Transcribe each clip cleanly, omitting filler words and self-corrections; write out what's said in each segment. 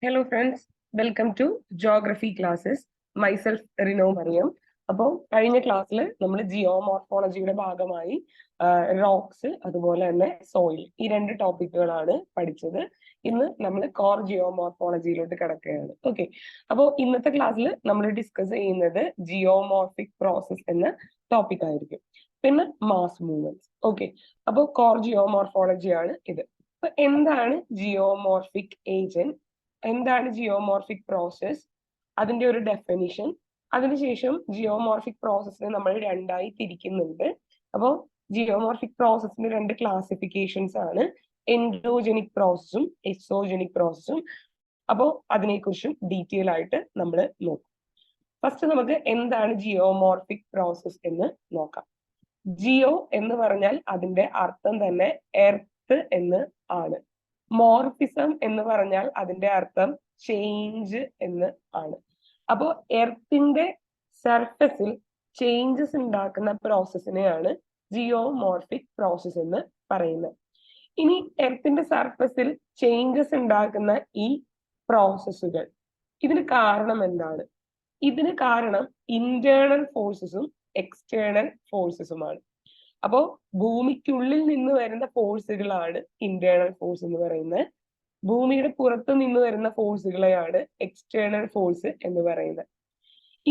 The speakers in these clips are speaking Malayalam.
Hello friends, welcome to Geography classes. Myself Rino Mariyam. അപ്പോൾ കഴിഞ്ഞ ക്ലാസ്സിൽ നമ്മൾ ജിയോമോർഫോളജിയുടെ ഭാഗമായി റോക്സ് അതുപോലെ തന്നെ സോയിൽ ഈ രണ്ട് ടോപ്പിക്കുകളാണ് പഠിച്ചത്. ഇന്ന് നമ്മൾ കോർ ജിയോമോർഫോളജിയിലോട്ട് കിടക്കുകയാണ്. ഓക്കെ, അപ്പോൾ ഇന്നത്തെ ക്ലാസ്സിൽ നമ്മൾ ഡിസ്കസ് ചെയ്യുന്നത് ജിയോമോർഫിക് പ്രോസസ് എന്ന ടോപ്പിക് ആയിരിക്കും. പിന്നെ മാസ് മൂവ്മെന്റ്സ്. ഓക്കെ, അപ്പോൾ കോർ ജിയോമോർഫോളജിയാണ് ഇത്. അപ്പൊ എന്താണ് ജിയോമോർഫിക് ഏജന്റ്, എന്താണ് ജിയോമോർഫിക് പ്രോസസ്, അതിന്റെ ഒരു ഡെഫിനിഷൻ, അതിനുശേഷം ജിയോമോർഫിക് പ്രോസസ്സിനെ നമ്മൾ രണ്ടായി തിരിക്കുന്നുണ്ട്. അപ്പോൾ ജിയോമോർഫിക് പ്രോസസ്സിന്റെ രണ്ട് ക്ലാസിഫിക്കേഷൻസ് ആണ്, എൻഡോജനിക് പ്രോസസ്സും എക്സോജനിക് പ്രോസസ്സും. അപ്പോൾ അതിനെക്കുറിച്ചും ഡീറ്റെയിൽ ആയിട്ട് നമ്മൾ നോക്കും. ഫസ്റ്റ് നമുക്ക് എന്താണ് ജിയോമോർഫിക് പ്രോസസ് എന്ന് നോക്കാം. ജിയോ എന്ന് പറഞ്ഞാൽ അതിന്റെ അർത്ഥം തന്നെ എർത്ത് എന്ന് ആണ്. മോർഫിസം എന്ന് പറഞ്ഞാൽ അതിന്റെ അർത്ഥം ചേഞ്ച് എന്ന് ആണ്. അപ്പോൾ എർത്തിന്റെ സർഫസിൽ ചേഞ്ചസ് ഉണ്ടാക്കുന്ന പ്രോസസ്സിനെയാണ് ജിയോമോർഫിക് പ്രോസസ് എന്ന് പറയുന്നത്. ഇനി എർത്തിന്റെ സർഫസിൽ ചേഞ്ചസ് ഉണ്ടാക്കുന്ന ഈ പ്രോസസ്സുകൾ, ഇതിന് കാരണം എന്താണ്? ഇതിന് കാരണം ഇന്റേണൽ ഫോഴ്സസും എക്സ്റ്റേണൽ ഫോഴ്സസുമാണ്. അപ്പോ ഭൂമിക്കുള്ളിൽ നിന്ന് വരുന്ന ഫോഴ്സുകളാണ് ഇന്റേണൽ ഫോഴ്സ് എന്ന് പറയുന്നത്. ഭൂമിയുടെ പുറത്തു നിന്ന് വരുന്ന ഫോഴ്സുകളെയാണ് എക്സ്റ്റേണൽ ഫോഴ്സ് എന്ന് പറയുന്നത്.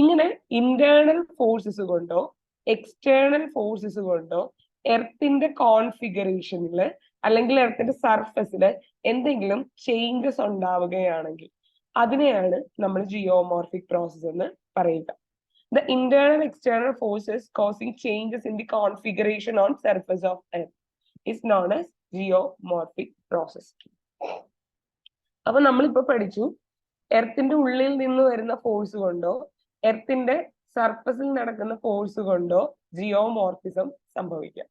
ഇങ്ങനെ ഇന്റേണൽ ഫോഴ്സസ് കൊണ്ടോ എക്സ്റ്റേണൽ ഫോഴ്സസ് കൊണ്ടോ എർത്തിന്റെ കോൺഫിഗറേഷനിൽ അല്ലെങ്കിൽ എർത്തിന്റെ സർഫസിൽ എന്തെങ്കിലും ചേഞ്ചസ് ഉണ്ടാവുകയാണെങ്കിൽ അതിനെയാണ് നമ്മൾ ജിയോമോർഫിക് പ്രോസസ് എന്ന് പറയുക. The internal external forces causing changes in the configuration on surface of Earth is known as geomorphic process. അപ്പൊ നമ്മളിപ്പോ പഠിച്ചു, എർത്തിന്റെ ഉള്ളിൽ നിന്ന് വരുന്ന ഫോഴ്സ് കൊണ്ടോ എർത്തിന്റെ സർഫസിൽ നടക്കുന്ന ഫോഴ്സ് കൊണ്ടോ ജിയോമോർഫിസം സംഭവിക്കാം.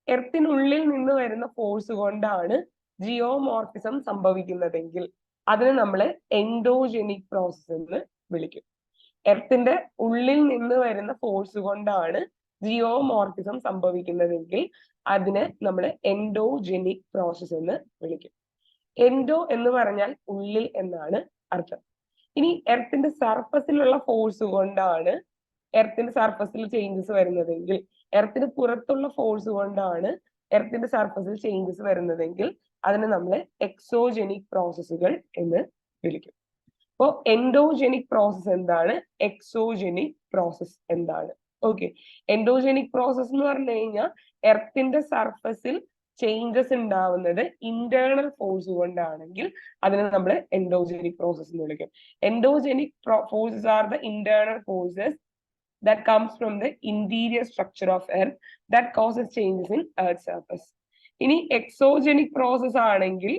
എർത്തിനുള്ളിൽ നിന്ന് വരുന്ന ഫോഴ്സ് കൊണ്ടാണ് ജിയോമോർഫിസം സംഭവിക്കുന്നതെങ്കിൽ അതിനെ നമ്മൾ എൻഡോജനിക് പ്രോസസ് എന്ന് വിളിക്കും. എർത്തിന്റെ ഉള്ളിൽ നിന്ന് വരുന്ന ഫോഴ്സ് കൊണ്ടാണ് ജിയോമോർഫിസം സംഭവിക്കുന്നതെങ്കിൽ അതിനെ നമ്മൾ എൻഡോജനിക് പ്രോസസ് എന്ന് വിളിക്കും. എൻഡോ എന്ന് പറഞ്ഞാൽ ഉള്ളിൽ എന്നാണ് അർത്ഥം. ഇനി എർത്തിന്റെ സർഫസിലുള്ള ഫോഴ്സ് കൊണ്ടാണ് എർത്തിന്റെ സർഫസിൽ ചേഞ്ചസ് വരുന്നതെങ്കിൽ, എർത്തിന് പുറത്തുള്ള ഫോഴ്സ് കൊണ്ടാണ് എർത്തിന്റെ സർഫസിൽ ചേഞ്ചസ് വരുന്നതെങ്കിൽ അതിനെ നമ്മൾ എക്സോജനിക് പ്രോസസ്സുകൾ എന്ന് വിളിക്കും. അപ്പോൾ എൻഡോജനിക് പ്രോസസ് എന്താണ്, എക്സോജനിക് പ്രോസസ് എന്താണ്? ഓക്കെ, എൻഡോജനിക് പ്രോസസ് എന്ന് പറഞ്ഞു കഴിഞ്ഞാൽ എർത്തിന്റെ സർഫസിൽ ചേഞ്ചസ് ഉണ്ടാവുന്നത് ഇന്റേണൽ ഫോഴ്സ് കൊണ്ടാണെങ്കിൽ അതിനെ നമ്മൾ എൻഡോജനിക് പ്രോസസ് എന്ന് വിളിക്കും. Endogenic forces are the internal forces that comes from the interior structure of earth that causes changes in earth's surface. ഇനി എക്സോജനിക് പ്രോസസ് ആണെങ്കിൽ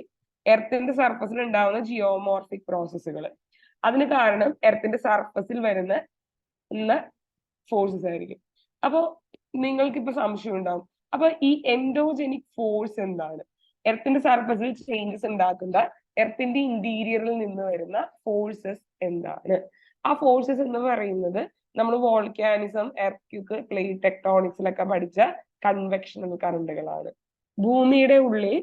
എർത്തിന്റെ സർഫസിൽ ഉണ്ടാവുന്ന ജിയോമോർഫിക് പ്രോസസ്സുകൾ, അതിന് കാരണം എർത്തിന്റെ സർഫസിൽ വരുന്ന ഫോഴ്സസ് ആയിരിക്കും. അപ്പോ നിങ്ങൾക്ക് ഇപ്പൊ സംശയം ഉണ്ടാവും, അപ്പൊ ഈ എൻഡോജനിക് ഫോഴ്സ് എന്താണ്? എർത്തിന്റെ സർഫസിൽ ചേഞ്ചസ് ഉണ്ടാക്കുന്ന എർത്തിന്റെ ഇന്റീരിയറിൽ നിന്ന് വരുന്ന ഫോഴ്സസ് എന്താണ്? ആ ഫോഴ്സസ് എന്ന് പറയുന്നത് നമ്മൾ വോൾക്കാനിസം, എർത്ത്ക്വേക്ക്, പ്ലേറ്റ് ടെക്ടോണിക്സിലൊക്കെ പഠിച്ച കൺവെക്ഷണൽ കറണ്ടുകളാണ്. ഭൂമിയുടെ ഉള്ളിൽ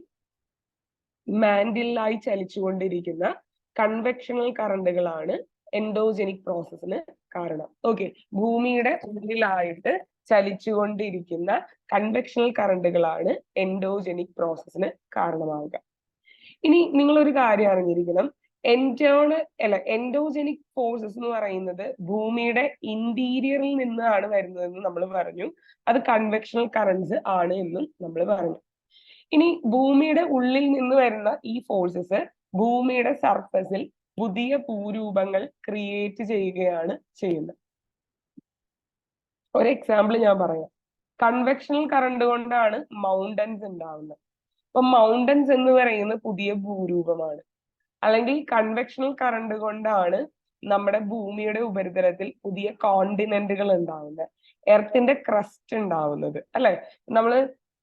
മാൻഡിലായി ചലിച്ചുകൊണ്ടിരിക്കുന്ന കൺവെക്ഷണൽ കറണ്ടുകളാണ് എൻഡോജനിക് പ്രോസസ്സിന് കാരണം. ഓക്കെ, ഭൂമിയുടെ ഉള്ളിലായിട്ട് ചലിച്ചുകൊണ്ടിരിക്കുന്ന കൺവെക്ഷണൽ കറണ്ടുകളാണ് എൻഡോജനിക് പ്രോസസ്സിന് കാരണമാവുക. ഇനി നിങ്ങളൊരു കാര്യം അറിഞ്ഞിരിക്കണം, എൻഡോജനിക് ഫോഴ്സസ് എന്ന് പറയുന്നത് ഭൂമിയുടെ ഇന്റീരിയറിൽ നിന്നാണ് വരുന്നതെന്ന് നമ്മൾ പറഞ്ഞു. അത് കൺവെക്ഷണൽ കറണ്ട്സ് ആണ് എന്നും നമ്മൾ പറഞ്ഞു. ഇനി ഭൂമിയുടെ ഉള്ളിൽ നിന്ന് വരുന്ന ഈ ഫോഴ്സസ് ഭൂമിയുടെ സർഫസിൽ പുതിയ ഭൂരൂപങ്ങൾ ക്രിയേറ്റ് ചെയ്യുകയാണ് ചെയ്യുന്നത്. ഒരു എക്സാമ്പിൾ ഞാൻ പറയാം. കൺവെക്ഷണൽ കറണ്ട് കൊണ്ടാണ് മൗണ്ടൻസ് ഉണ്ടാവുന്നത്. അപ്പൊ മൗണ്ടൻസ് എന്ന് പറയുന്നത് പുതിയ ഭൂരൂപമാണ്. അല്ലെങ്കിൽ കൺവെക്ഷണൽ കറണ്ട് കൊണ്ടാണ് നമ്മുടെ ഭൂമിയുടെ ഉപരിതലത്തിൽ പുതിയ കോണ്ടിനെന്റുകൾ ഉണ്ടാവുന്നത്, എർത്തിന്റെ ക്രസ്റ്റ് ഉണ്ടാവുന്നത്. അല്ലെ, നമ്മൾ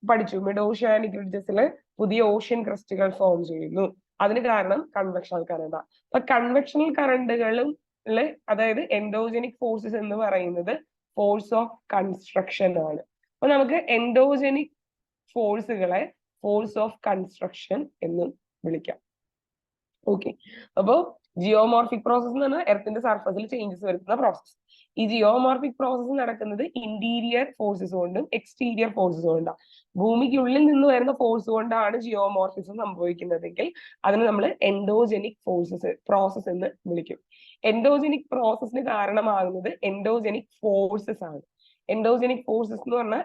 പഠിച്ചു മിഡ് ഓഷ്യാനിക് റിഡ്ജസിൽ പുതിയ ഓഷ്യൻ ക്രസ്റ്റുകൾ ഫോം ചെയ്യുന്നു. അതിന് കാരണം കൺവെക്ഷണൽ കറണ്ടാണ്. അപ്പൊ കൺവെക്ഷണൽ കറണ്ടുകളും അതായത് എൻഡോജനിക് ഫോഴ്സസ് എന്ന് പറയുന്നത് ഫോഴ്സ് ഓഫ് കൺസ്ട്രക്ഷൻ ആണ്. അപ്പൊ നമുക്ക് എൻഡോജനിക് ഫോഴ്സുകളെ ഫോഴ്സ് ഓഫ് കൺസ്ട്രക്ഷൻ എന്നും വിളിക്കാം. ഓക്കെ. അപ്പോ ജിയോമോർഫിക് പ്രോസസ് എന്ന് പറഞ്ഞാൽ എർത്തിന്റെ സർഫസിൽ ചേഞ്ചസ് വരുത്തുന്ന പ്രോസസ്. ഈ ജിയോമോർഫിക് പ്രോസസ് നടക്കുന്നത് ഇന്റീരിയർ ഫോഴ്സസ് കൊണ്ടും എക്സ്റ്റീരിയർ ഫോഴ്സസ് കൊണ്ടാണ്. ഭൂമിക്കുള്ളിൽ നിന്ന് വരുന്ന ഫോഴ്സ് കൊണ്ടാണ് ജിയോമോർഫിസം സംഭവിക്കുന്നതെങ്കിൽ അതിന് നമ്മൾ എൻഡോജനിക് പ്രോസസ് എന്ന് വിളിക്കും. എൻഡോജനിക് പ്രോസസ്സിന് കാരണമാകുന്നത് എൻഡോജനിക് ഫോഴ്സസ് ആണ്. എൻഡോജനിക് ഫോഴ്സസ് എന്ന് പറഞ്ഞാൽ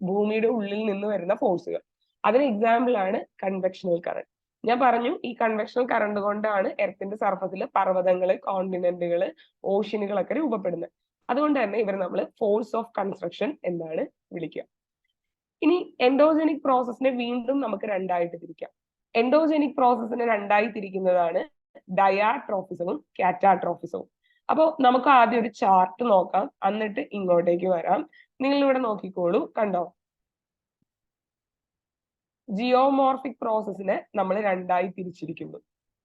ഭൂമിയുടെ ഉള്ളിൽ നിന്ന് വരുന്ന ഫോഴ്സുകൾ. അതിന് എക്സാമ്പിൾ ആണ് കൺവെക്ഷണൽ കറണ്ട്. ഞാൻ പറഞ്ഞു ഈ കൺവെക്ഷണൽ കറണ്ട് കൊണ്ടാണ് എർത്തിന്റെ സർഫസിൽ പർവ്വതങ്ങള്, കോണ്ടിനെന്റുകള്, ഓഷ്യനുകളൊക്കെ രൂപപ്പെടുന്നത്. അതുകൊണ്ട് തന്നെ ഇവർ നമ്മൾ ഫോഴ്സ് ഓഫ് കൺസ്ട്രക്ഷൻ എന്നാണ് വിളിക്കുക. ഇനി എൻഡോജനിക് പ്രോസസ്സിനെ വീണ്ടും നമുക്ക് രണ്ടായിട്ട് തിരിക്കാം. എൻഡോജനിക് പ്രോസസ്സിനെ രണ്ടായി തിരിക്കുന്നതാണ് ഡയാട്രോഫിസവും കാറ്റാട്രോഫിസവും. അപ്പോൾ നമുക്ക് ആദ്യം ഒരു ചാർട്ട് നോക്കാം, എന്നിട്ട് ഇങ്ങോട്ടേക്ക് വരാം. നിങ്ങൾ ഇവിടെ നോക്കിക്കോളൂ, കണ്ടോ? ജിയോമോർഫിക് പ്രോസസ്സിനെ നമ്മൾ രണ്ടായി തിരിച്ചിരിക്കുന്നു,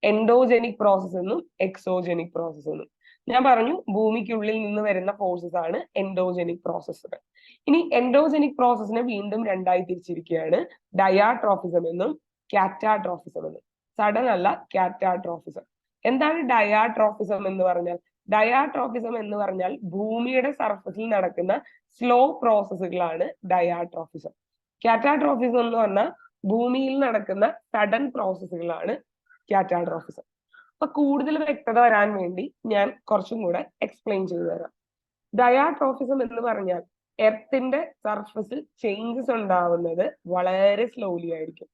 എൻഡോജനിക് പ്രോസസ് എന്നും എക്സോജനിക് പ്രോസസ് എന്നും. ഞാൻ പറഞ്ഞു ഭൂമിക്കുള്ളിൽ നിന്ന് വരുന്ന ഫോഴ്സസ് ആണ് എൻഡോജനിക് പ്രോസസ്സുകൾ. ഇനി എൻഡോജനിക് പ്രോസസ്സിനെ വീണ്ടും രണ്ടായി തിരിച്ചിരിക്കുകയാണ്, ഡയാട്രോഫിസം എന്നും കാറ്റാട്രോഫിസം എന്നും. സഡൻ അല്ല, കാറ്റാട്രോഫിസം. എന്താണ് ഡയാട്രോഫിസം എന്ന് പറഞ്ഞാൽ? ഡയാട്രോഫിസം എന്ന് പറഞ്ഞാൽ ഭൂമിയുടെ സർഫസിൽ നടക്കുന്ന സ്ലോ പ്രോസസ്സുകളാണ് ഡയാട്രോഫിസം. കാറ്റാട്രോഫിസം എന്ന് പറഞ്ഞാൽ ഭൂമിയിൽ നടക്കുന്ന സഡൻ പ്രോസസ്സുകളാണ് കാറ്റാട്രോഫിസം. അപ്പൊ കൂടുതൽ വ്യക്തത വരാൻ വേണ്ടി ഞാൻ കുറച്ചും കൂടെ എക്സ്പ്ലെയിൻ ചെയ്തു തരാം. ഡയാട്രോഫിസം എന്ന് പറഞ്ഞാൽ എർത്തിന്റെ സർഫസിൽ ചേഞ്ചസ് ഉണ്ടാവുന്നത് വളരെ സ്ലോലി ആയിരിക്കും.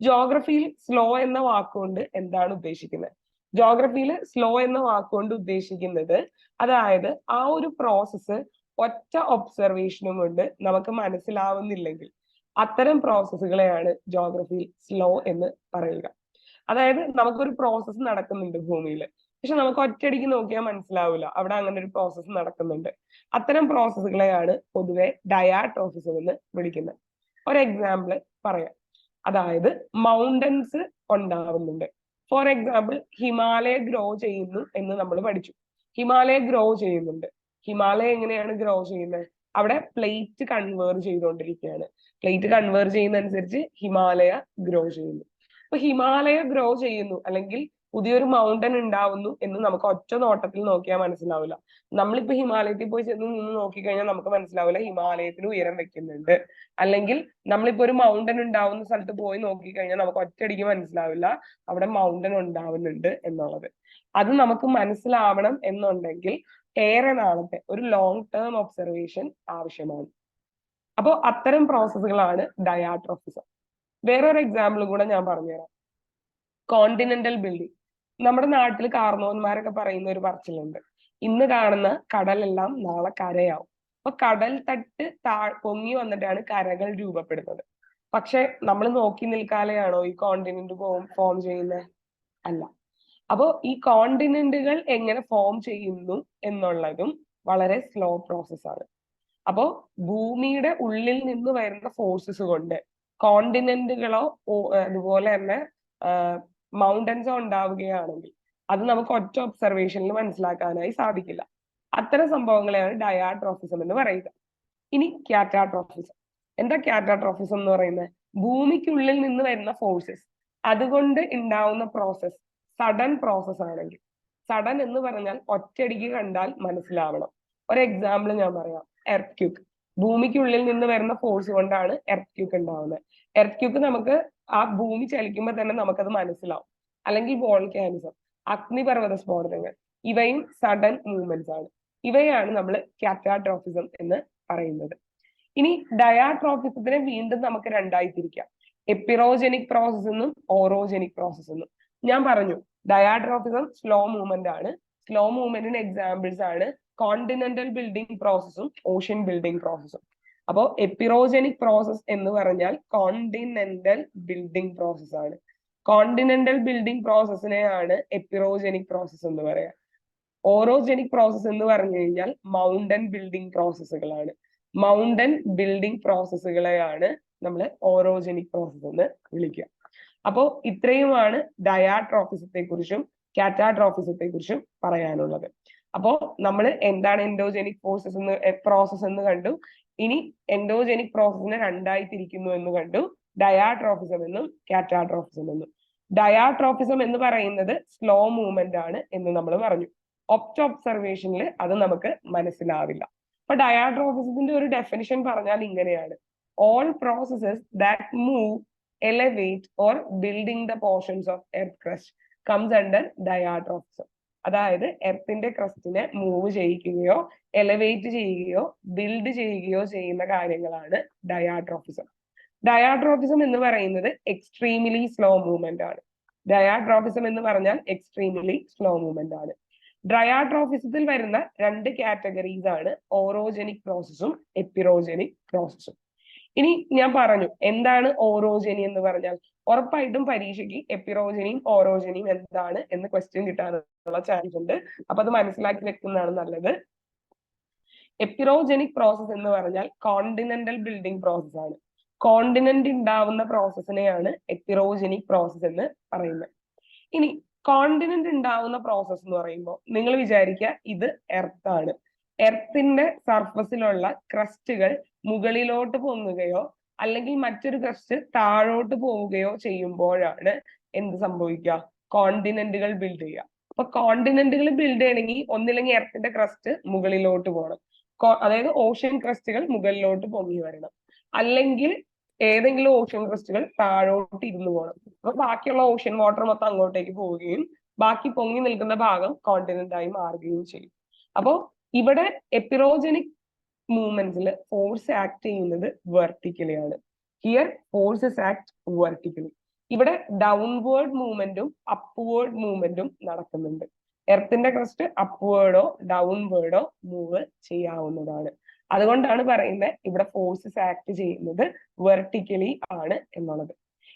ജോഗ്രഫിയിൽ സ്ലോ എന്ന വാക്കുകൊണ്ട് എന്താണ് ഉദ്ദേശിക്കുന്നത്? ജോഗ്രഫിയിൽ സ്ലോ എന്ന വാക്കുകൊണ്ട് ഉദ്ദേശിക്കുന്നത്, അതായത് ആ ഒരു പ്രോസസ്സ് ഒറ്റ ഒബ്സർവേഷനും കൊണ്ട് നമുക്ക് മനസ്സിലാവുന്നില്ലെങ്കിൽ അത്തരം പ്രോസസ്സുകളെയാണ് ജോഗ്രഫിയിൽ സ്ലോ എന്ന് പറയുക. അതായത് നമുക്കൊരു പ്രോസസ്സ് നടക്കുന്നുണ്ട് ഭൂമിയിൽ, പക്ഷെ നമുക്ക് ഒറ്റയടിക്ക് നോക്കിയാൽ മനസ്സിലാവില്ല അവിടെ അങ്ങനെ ഒരു പ്രോസസ്സ് നടക്കുന്നുണ്ട്. അത്തരം പ്രോസസ്സുകളെയാണ് പൊതുവെ ഡയാട്രോഫിസം എന്ന് വിളിക്കുന്നത്. ഒരു എക്സാമ്പിൾ പറയാം. അതായത് മൗണ്ടൻസ് ഉണ്ടാവുന്നുണ്ട്. ഫോർ എക്സാമ്പിൾ ഹിമാലയ ഗ്രോ ചെയ്യുന്നു എന്ന് നമ്മൾ പഠിച്ചു. ഹിമാലയ ഗ്രോ ചെയ്യുന്നുണ്ട്. ഹിമാലയ എങ്ങനെയാണ് ഗ്രോ ചെയ്യുന്നത്? അവിടെ പ്ലേറ്റ് കൺവേർജ് ചെയ്തുകൊണ്ടിരിക്കുകയാണ്. പ്ലേറ്റ് കൺവേർജ് ചെയ്യുന്നതനുസരിച്ച് ഹിമാലയ ഗ്രോ ചെയ്യുന്നു. അപ്പൊ ഹിമാലയ ഗ്രോ ചെയ്യുന്നു അല്ലെങ്കിൽ പുതിയൊരു മൗണ്ടൻ ഉണ്ടാവുന്നു എന്ന് നമുക്ക് ഒറ്റ നോട്ടത്തിൽ നോക്കിയാൽ മനസ്സിലാവില്ല. നമ്മളിപ്പോ ഹിമാലയത്തിൽ പോയി ചെന്ന് നിന്ന് നോക്കിക്കഴിഞ്ഞാൽ നമുക്ക് മനസ്സിലാവില്ല ഹിമാലയത്തിന് ഉയരം വെക്കുന്നുണ്ട്. അല്ലെങ്കിൽ നമ്മളിപ്പോ ഒരു മൗണ്ടൻ ഉണ്ടാവുന്ന സ്ഥലത്ത് പോയി നോക്കിക്കഴിഞ്ഞാൽ നമുക്ക് ഒറ്റയടിക്ക് മനസ്സിലാവില്ല അവിടെ മൗണ്ടൻ ഉണ്ടാവുന്നുണ്ട് എന്നുള്ളത്. അത് നമുക്ക് മനസ്സിലാവണം എന്നുണ്ടെങ്കിൽ ഏറെ നാളത്തെ ഒരു ലോങ് ടേം ഒബ്സർവേഷൻ ആവശ്യമാണ്. അപ്പോൾ അത്തരം പ്രോസസ്സുകളാണ് ഡയാട്രോഫിസം. വേറൊരു എക്സാമ്പിൾ കൂടെ ഞാൻ പറഞ്ഞുതരാം. Continental building. നമ്മുടെ നാട്ടിൽ കാർന്നോന്മാരൊക്കെ പറയുന്ന ഒരു പറച്ചിലുണ്ട്, ഇന്ന് കാണുന്ന കടലെല്ലാം നാളെ കരയാവും. അപ്പൊ കടൽ തട്ട് പൊങ്ങി വന്നിട്ടാണ് കരകൾ രൂപപ്പെടുന്നത്. പക്ഷെ നമ്മൾ നോക്കി നിൽക്കാതെയാണോ ഈ കോണ്ടിനെന്റ് ഫോം ചെയ്യുന്നത്? അല്ല. അപ്പോ ഈ കോണ്ടിനെന്റുകൾ എങ്ങനെ ഫോം ചെയ്യുന്നു എന്നുള്ളതും വളരെ സ്ലോ പ്രോസസ് ആണ്. അപ്പോ ഭൂമിയുടെ ഉള്ളിൽ നിന്ന് വരുന്ന ഫോഴ്സസ് കൊണ്ട് കോണ്ടിനെന്റുകളോ അതുപോലെ തന്നെ മൗണ്ടൻസോ ഉണ്ടാവുകയാണെങ്കിൽ അത് നമുക്ക് ഒറ്റ ഒബ്സർവേഷനിൽ മനസ്സിലാക്കാനായി സാധിക്കില്ല. അത്തരം സംഭവങ്ങളെയാണ് ഡയാട്രോഫിസം എന്ന് പറയുക. ഇനി കാറ്റാട്രോഫിസം. എന്താ കാറ്റാട്രോഫിസം എന്ന് പറയുന്നത്? ഭൂമിക്കുള്ളിൽ നിന്ന് വരുന്ന ഫോഴ്സസ് അതുകൊണ്ട് ഉണ്ടാവുന്ന പ്രോസസ് സഡൻ പ്രോസസ് ആണെങ്കിൽ, സഡൻ എന്ന് പറഞ്ഞാൽ ഒറ്റയടിക്ക് കണ്ടാൽ മനസ്സിലാവണം. ഒരു എക്സാമ്പിൾ ഞാൻ പറയാം. എർത്ത്ക്യൂക്ക്. ഭൂമിക്കുള്ളിൽ നിന്ന് വരുന്ന ഫോഴ്സ് കൊണ്ടാണ് എർത്ത്ക്യൂക്ക് ഉണ്ടാവുന്നത്. എർത്ത്ക്യൂക്ക് നമുക്ക് ആ ഭൂമി ചലിക്കുമ്പോൾ തന്നെ നമുക്കത് മനസ്സിലാവും. അല്ലെങ്കിൽ വോൾക്കാനിസം, അഗ്നിപർവ്വത സ്ഫോടനങ്ങൾ, ഇവയും സഡൻ മൂവ്മെന്റ്സ് ആണ്. ഇവയാണ് നമ്മൾ കാറ്റാട്രോഫിസം എന്ന് പറയുന്നത്. ഇനി ഡയാട്രോഫിസത്തിനെ വീണ്ടും നമുക്ക് രണ്ടായി തിരിക്കാം, എപ്പിറോജനിക് പ്രോസസ് എന്നും ഓറോജനിക് പ്രോസസ് എന്നും. ഞാൻ പറഞ്ഞു ഡയാട്രോഫിസം സ്ലോ മൂവ്മെന്റ് ആണ്. സ്ലോ മൂവ്മെന്റിന് എക്സാമ്പിൾസ് ആണ് കോണ്ടിനെന്റൽ ബിൽഡിംഗ് പ്രോസസ്സും ഓഷ്യൻ ബിൽഡിംഗ് പ്രോസസ്സും. അപ്പോൾ എപ്പിറോജനിക് പ്രോസസ് എന്ന് പറഞ്ഞാൽ കോണ്ടിനെന്റൽ ബിൽഡിംഗ് പ്രോസസ് ആണ്. കോണ്ടിനെന്റൽ ബിൽഡിംഗ് പ്രോസസ്സിനെയാണ് എപ്പിറോജനിക് പ്രോസസ് എന്ന് പറയാം. ഓറോജനിക് പ്രോസസ് എന്ന് പറഞ്ഞു കഴിഞ്ഞാൽ മൗണ്ടൻ ബിൽഡിംഗ് പ്രോസസ്സുകളാണ്. മൗണ്ടൻ ബിൽഡിംഗ് പ്രോസസ്സുകളെയാണ് നമ്മൾ ഓറോജനിക് പ്രോസസ് എന്ന് വിളിക്കുക. അപ്പോൾ ഇത്രയുമാണ് ഡയാട്രോഫിസത്തെ കുറിച്ചും കാറ്റാട്രോഫിസത്തെ കുറിച്ചും പറയാനുള്ളത്. അപ്പോൾ നമ്മൾ എന്താണ് എൻഡോജനിക് പ്രോസസ് എന്ന് കണ്ടു. ഇനി എൻഡോജനിക് പ്രോസസ്സിനെ രണ്ടായി തിരിക്കുന്നു എന്ന് കണ്ടു, ഡയാട്രോഫിസം എന്നും കാറ്റാട്രോഫിസം എന്നും. ഡയാട്രോഫിസം എന്ന് പറയുന്നത് സ്ലോ മൂവ്മെന്റ് ആണ് എന്ന് നമ്മൾ പറഞ്ഞു. ഒപ്റ്റ് ഒബ്സർവേഷനിൽ അത് നമുക്ക് മനസ്സിലാവില്ല. അപ്പൊ ഡയാട്രോഫിസത്തിന്റെ ഒരു ഡെഫിനിഷൻ പറഞ്ഞാൽ ഇങ്ങനെയാണ്: all processes that move, elevate or building the portions of earth crust comes under diastrophism. അതായത് എർത്തിന്റെ ക്രസ്റ്റിനെ മൂവ് ചെയ്യിക്കുകയോ എലവേറ്റ് ചെയ്യുകയോ ബിൽഡ് ചെയ്യുകയോ ചെയ്യുന്ന കാര്യങ്ങളാണ് ഡയാട്രോഫിസം. ഡയാട്രോഫിസം എന്ന് പറയുന്നത് എക്സ്ട്രീംലി സ്ലോ മൂവ്മെന്റ് ആണ്. ഡയാട്രോഫിസം എന്ന് പറഞ്ഞാൽ എക്സ്ട്രീംലി സ്ലോ മൂവ്മെന്റ് ആണ്. ഡയാട്രോഫിസത്തിൽ വരുന്ന രണ്ട് കാറ്റഗറീസ് ആണ് ഓറോജനിക് പ്രോസസ്സും എപ്പിറോജനിക് പ്രോസസ്സും. ഇനി ഞാൻ പറഞ്ഞു എന്താണ് ഓറോജനി എന്ന് പറഞ്ഞാൽ, ഉറപ്പായിട്ടും പരീക്ഷയ്ക്ക് എപ്പിറോജനിയും ഓറോജനിയും എന്താണ് എന്ന് ക്വസ്റ്റ്യൻ കിട്ടാനുള്ള ചാൻസ് ഉണ്ട്. അപ്പൊ അത് മനസ്സിലാക്കി വെക്കുന്നതാണ് നല്ലത്. എപ്പിറോജനിക് പ്രോസസ് എന്ന് പറഞ്ഞാൽ കോണ്ടിനെന്റൽ ബിൽഡിംഗ് പ്രോസസ് ആണ്. കോണ്ടിനെന്റ് ഉണ്ടാവുന്ന പ്രോസസ്സിനെയാണ് എപ്പിറോജനിക് പ്രോസസ് എന്ന് പറയുന്നത്. ഇനി കോണ്ടിനെന്റ് ഉണ്ടാവുന്ന പ്രോസസ് എന്ന് പറയുമ്പോൾ നിങ്ങൾ വിചാരിക്കുക ഇത് എർത്ത് ആണ്. എർത്തിന്റെ സർഫസിലുള്ള ക്രസ്റ്റുകൾ മുകളിലോട്ട് പൊങ്ങുകയോ അല്ലെങ്കിൽ മറ്റൊരു ക്രസ്റ്റ് താഴോട്ട് പോവുകയോ ചെയ്യുമ്പോഴാണ് എന്ത് സംഭവിക്കുക? കോണ്ടിനെന്റുകൾ ബിൽഡ് ചെയ്യുക. അപ്പൊ കോണ്ടിനെന്റുകൾ ബിൽഡ് ചെയ്യണമെങ്കിൽ ഒന്നില്ലെങ്കിൽ എർത്തിന്റെ ക്രസ്റ്റ് മുകളിലോട്ട് പോകണം, അതായത് ഓഷ്യൻ ക്രസ്റ്റുകൾ മുകളിലോട്ട് പൊങ്ങി വരണം, അല്ലെങ്കിൽ ഏതെങ്കിലും ഓഷ്യൻ ക്രസ്റ്റുകൾ താഴോട്ട് ഇരുന്ന് പോകണം. അപ്പൊ ബാക്കിയുള്ള ഓഷ്യൻ വാട്ടർ മൊത്തം അങ്ങോട്ടേക്ക് പോവുകയും ബാക്കി പൊങ്ങി നിൽക്കുന്ന ഭാഗം കോണ്ടിനെന്റ് ആയി മാറുകയും ചെയ്യും. അപ്പോ ഇവിടെ എപ്പിറോജനിക് മൂവ്മെന്റ്സിൽ ഫോഴ്സ് ആക്ട് ചെയ്യുന്നത് വെർട്ടിക്കലി ആണ്. Here forces act vertically. ഇവിടെ ഡൗൺവേർഡ് മൂവ്മെന്റും അപ്വേർഡ് മൂവ്മെന്റും നടക്കുന്നുണ്ട്. എർത്തിന്റെ ക്രസ്റ്റ് അപ്വേർഡോ ഡൗൺവേർഡോ മൂവ് ചെയ്യാവുന്നതാണ്. അതുകൊണ്ടാണ് പറയുന്നത് ഇവിടെ ഫോഴ്സസ് ആക്ട് ചെയ്യുന്നത് വെർട്ടിക്കലി ആണ് എന്നുള്ളത്.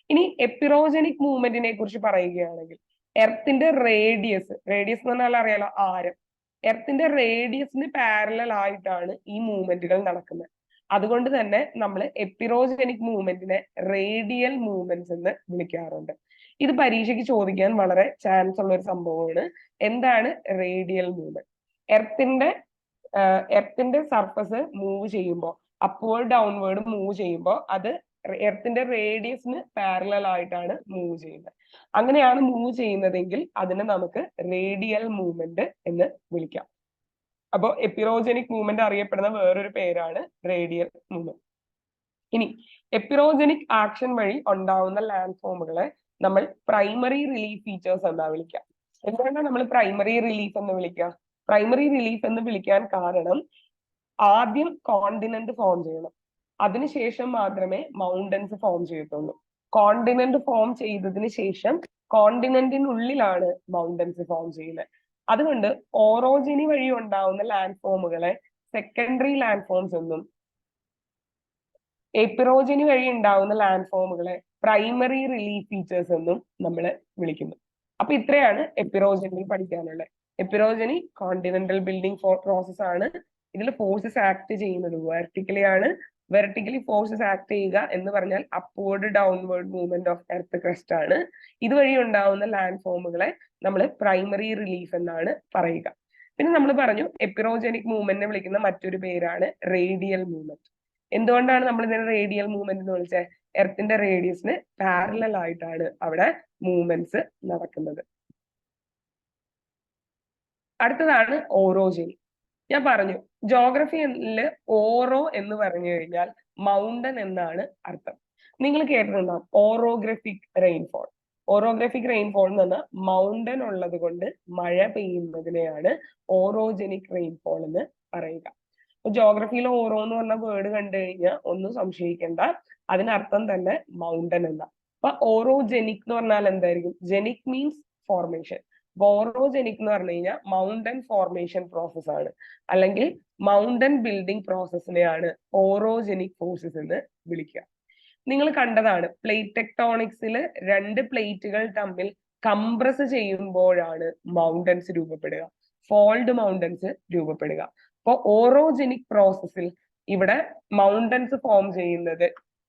ഇനി എപ്പിറോജനിക് മൂവ്മെന്റിനെ കുറിച്ച് പറയുകയാണെങ്കിൽ, എർത്തിന്റെ റേഡിയസ് എന്ന് പറഞ്ഞാൽ അറിയാലോ, ആരം. എർത്തിന്റെ റേഡിയസിന് പാരലൽ ആയിട്ടാണ് ഈ മൂവ്മെന്റുകൾ നടക്കുന്നത്. അതുകൊണ്ട് തന്നെ നമ്മൾ എപ്പിറോജനിക് മൂവ്മെന്റിനെ റേഡിയൽ മൂവ്മെന്റ്സ് എന്ന് വിളിക്കാറുണ്ട്. ഇത് പരീക്ഷയ്ക്ക് ചോദിക്കാൻ വളരെ ചാൻസ് ഉള്ള ഒരു സംഭവമാണ്. എന്താണ് റേഡിയൽ മൂവ്മെന്റ്? എർത്തിന്റെ സർഫസ് മൂവ് ചെയ്യുമ്പോൾ, അപ്വേർഡ് ഡൗൺവേർഡ് മൂവ് ചെയ്യുമ്പോൾ അത് എർത്തിന്റെ റേഡിയസിന് പാരലൽ ആയിട്ടാണ് മൂവ് ചെയ്യുന്നത്. അങ്ങനെയാണ് മൂവ് ചെയ്യുന്നതെങ്കിൽ അതിനെ നമുക്ക് റേഡിയൽ മൂവ്മെന്റ് എന്ന് വിളിക്കാം. അപ്പോൾ എപ്പിറോജനിക് മൂവ്മെന്റ് അറിയപ്പെടുന്ന വേറൊരു പേരാണ് റേഡിയൽ മൂവ്മെന്റ്. ഇനി എപ്പിറോജനിക് ആക്ഷൻ വഴി ഉണ്ടാവുന്ന ലാൻഡ് ഫോമുകളെ നമ്മൾ പ്രൈമറി റിലീഫ് ഫീച്ചേഴ്സ് എന്നാ വിളിക്കാം. എന്തുകൊണ്ടാണ് നമ്മൾ പ്രൈമറി റിലീഫ് എന്ന് വിളിക്കുക? പ്രൈമറി റിലീഫ് എന്ന് വിളിക്കാൻ കാരണം ആദ്യം കോണ്ടിനെന്റ് ഫോം ചെയ്യണം, അതിനുശേഷം മാത്രമേ മൗണ്ടൻസ് ഫോം ചെയ്യത്തുള്ളൂ. കോണ്ടിനെന്റ് ഫോം ചെയ്തതിന് ശേഷം കോണ്ടിനെന്റിനുള്ളിലാണ് മൗണ്ടൻസ് ഫോം ചെയ്യുന്നത്. അതുകൊണ്ട് ഓറോജനി വഴി ഉണ്ടാവുന്ന ലാൻഡ് ഫോമുകളെ സെക്കൻഡറി ലാൻഡ് ഫോംസ് എന്നും എപ്പിറോജനി വഴി ഉണ്ടാവുന്ന ലാൻഡ് ഫോമുകളെ പ്രൈമറി റിലീഫ് ഫീച്ചേഴ്സ് എന്നും നമ്മൾ വിളിക്കുന്നു. അപ്പൊ ഇത്രയാണ് എപ്പിറോജനിൽ പഠിക്കാനുള്ളത്. എപ്പിറോജനി കോണ്ടിനെന്റൽ ബിൽഡിംഗ് പ്രോസസ് ആണ്. ഇതിൽ ഫോഴ്സസ് ആക്ട് ചെയ്യുന്നത് വെർട്ടിക്കലി ആണ്. വെർട്ടിക്കലി ഫോഴ്സസ് ആക്ട് ചെയ്യുക എന്ന് പറഞ്ഞാൽ upward downward movement of earth crest ആണ്. ഇതുവഴി ഉണ്ടാവുന്ന ലാൻഡ് ഫോമുകളെ നമ്മൾ പ്രൈമറി റിലീഫ് എന്നാണ് പറയുക. പിന്നെ നമ്മൾ പറഞ്ഞു എപ്പിറോജനിക് മൂവ്മെന്റിനെ വിളിക്കുന്ന മറ്റൊരു പേരാണ് റേഡിയൽ മൂവ്മെന്റ്. എന്തുകൊണ്ടാണ് നമ്മൾ ഇതിനെ റേഡിയൽ മൂവ്മെന്റ് എന്ന് വിളിച്ചത്? എർത്തിന്റെ റേഡിയസിന് പാരലൽ ആയിട്ടാണ് അവിടെ മൂവ്മെന്റ്സ് നടക്കുന്നത്. അടുത്തതാണ് ഓറോജനി. ഞാൻ പറഞ്ഞു ജോഗ്രഫിയിൽ ഓറോ എന്ന് പറഞ്ഞു കഴിഞ്ഞാൽ മൗണ്ടൻ എന്നാണ് അർത്ഥം. നിങ്ങൾ കേട്ടിട്ടുണ്ടാവും ഓറോഗ്രഫിക് റെയിൻഫോൾ. ഓറോഗ്രഫിക് റെയിൻഫോൾ എന്ന് പറഞ്ഞാൽ മൗണ്ടൻ ഉള്ളത് കൊണ്ട് മഴ പെയ്യുന്നതിനെയാണ് ഓറോജനിക് റെയിൻഫോൾ എന്ന് പറയുക. ജോഗ്രഫിയിൽ ഓറോ എന്ന് പറഞ്ഞ വേർഡ് കണ്ടു കഴിഞ്ഞാൽ ഒന്നും സംശയിക്കേണ്ട, അതിനർത്ഥം തന്നെ മൗണ്ടൻ എന്ന. അപ്പൊ ഓറോജനിക് എന്ന് പറഞ്ഞാൽ എന്തായിരിക്കും? ജെനിക് മീൻസ് ഫോർമേഷൻ. ഓറോജനിക് എന്ന് പറഞ്ഞു കഴിഞ്ഞാൽ മൗണ്ടൻ ഫോർമേഷൻ പ്രോസസ് ആണ്, അല്ലെങ്കിൽ മൗണ്ടൻ ബിൽഡിംഗ് പ്രോസസ്സിനെയാണ് ഓറോജനിക് ഫോഴ്സസ് എന്ന് വിളിക്കുക. നിങ്ങൾ കണ്ടതാണ് പ്ലേറ്റ് ടെക്ടോണിക്സിൽ രണ്ട് പ്ലേറ്റുകൾ തമ്മിൽ കംപ്രസ് ചെയ്യുമ്പോഴാണ് മൗണ്ടൻസ് രൂപപ്പെടുക, ഫോൾഡ് മൗണ്ടൻസ് രൂപപ്പെടുക. അപ്പൊ ഓറോജനിക് പ്രോസസ്സിൽ ഇവിടെ മൗണ്ടൻസ് ഫോം ചെയ്യുന്നത്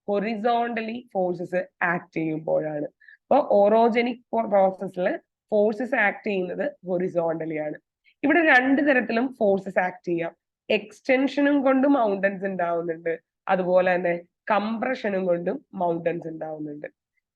ഹൊറിസോണ്ടലി ഫോഴ്സസ് ആക്ട് ചെയ്യുമ്പോഴാണ്. അപ്പൊ ഓറോജനിക് പ്രോസസ്സിൽ ഫോഴ്സസ് ആക്ട് ചെയ്യുന്നത് ഹൊറിസോണ്ടലി ആണ്. ഇവിടെ രണ്ട് തരത്തിലും ഫോഴ്സസ് ആക്ട് ചെയ്യാം. എക്സ്റ്റൻഷനും കൊണ്ട് മൗണ്ടൻസ് ഉണ്ടാവുന്നുണ്ട്, അതുപോലെ തന്നെ കംപ്രഷനും കൊണ്ടും മൗണ്ടൻസ് ഉണ്ടാവുന്നുണ്ട്.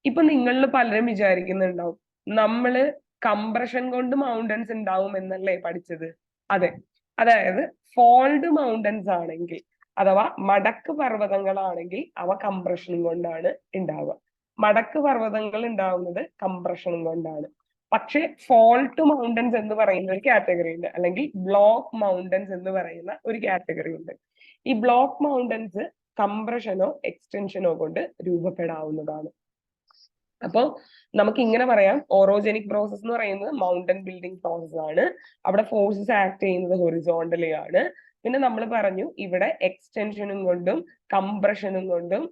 ഇപ്പൊ നിങ്ങളിൽ പലരും വിചാരിക്കുന്നുണ്ടാവും നമ്മള് കംപ്രഷൻ കൊണ്ട് മൗണ്ടൻസ് ഉണ്ടാവും എന്നല്ലേ പഠിച്ചത്. അതെ, അതായത് ഫോൾഡ് മൗണ്ടൻസ് ആണെങ്കിൽ അഥവാ മടക്ക് പർവ്വതങ്ങളാണെങ്കിൽ അവ കംപ്രഷൻ കൊണ്ടാണ് ഉണ്ടാവുക. മടക്ക് പർവ്വതങ്ങൾ ഉണ്ടാവുന്നത് കംപ്രഷൻ കൊണ്ടാണ്. പക്ഷെ ഫോൾട്ട് മൗണ്ടൻസ് എന്ന് പറയുന്ന ഒരു കാറ്റഗറി ഉണ്ട്, അല്ലെങ്കിൽ ബ്ലോക്ക് മൗണ്ടൻസ് എന്ന് പറയുന്ന ഒരു കാറ്റഗറി ഉണ്ട്. ഈ ബ്ലോക്ക് മൗണ്ടൻസ് കംപ്രഷനോ എക്സ്റ്റൻഷനോ കൊണ്ട് രൂപപ്പെടാവുന്നതാണ്. അപ്പോൾ നമുക്ക് ഇങ്ങനെ പറയാം, ഓറോജനിക് പ്രോസസ് എന്ന് പറയുന്നത് മൗണ്ടൻ ബിൽഡിംഗ് പ്രോസസ് ആണ്. അവിടെ ഫോഴ്സസ് ആക്ട് ചെയ്യുന്നത് ഹൊറിസോണ്ടലി ആണ്. പിന്നെ നമ്മൾ പറഞ്ഞു ഇവിടെ എക്സ്റ്റൻഷനും കൊണ്ടും കംപ്രഷനും കൊണ്ടും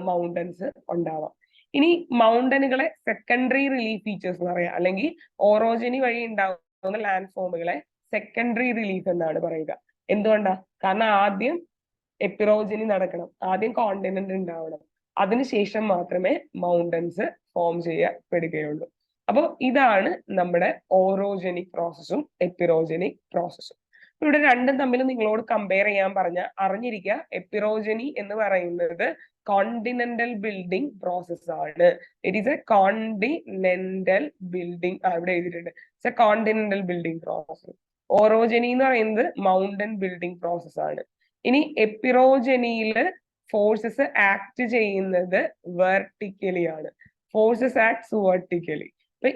മൗണ്ടൻസ് ഉണ്ടാവാം. ഇനി മൗണ്ടനുകളെ സെക്കൻഡറി റിലീഫ് ഫീച്ചേഴ്സ് എന്ന് പറയാം, അല്ലെങ്കിൽ ഓറോജനി വഴി ഉണ്ടാകുന്ന ലാൻഡ് ഫോമുകളെ സെക്കൻഡറി റിലീഫ് എന്നാണ് പറയുക. എന്തുകൊണ്ടാ? കാരണം ആദ്യം എപ്പിറോജനി നടക്കണം, ആദ്യം കോണ്ടിനെന്റ് ഉണ്ടാവണം, അതിനുശേഷം മാത്രമേ മൗണ്ടൻസ് ഫോം ചെയ്യപ്പെടുകയുള്ളൂ. അപ്പോൾ ഇതാണ് നമ്മുടെ ഓറോജനിക് പ്രോസസ്സും എപ്പിറോജനിക് പ്രോസസ്സും. ഇവിടെ രണ്ടും തമ്മിൽ നിങ്ങളോട് കമ്പയർ ചെയ്യാൻ പറഞ്ഞ അറിഞ്ഞിരിക്കുക, എപ്പിറോജനി എന്ന് പറയുന്നത് കോണ്ടിനെന്റൽ ബിൽഡിംഗ് പ്രോസസ് ആണ്. It is a continental building, ഇവിടെ എഴുതിയിട്ടുണ്ട്, it's a continental building process. Orogeny എന്ന് പറയുന്നത് മൗണ്ടൻ ബിൽഡിംഗ് പ്രോസസ് ആണ്. ഇനി എപ്പിറോജനിയില് ഫോഴ്സസ് ആക്ട് ചെയ്യുന്നത് വെർട്ടിക്കലി ആണ്. Forces acts vertically.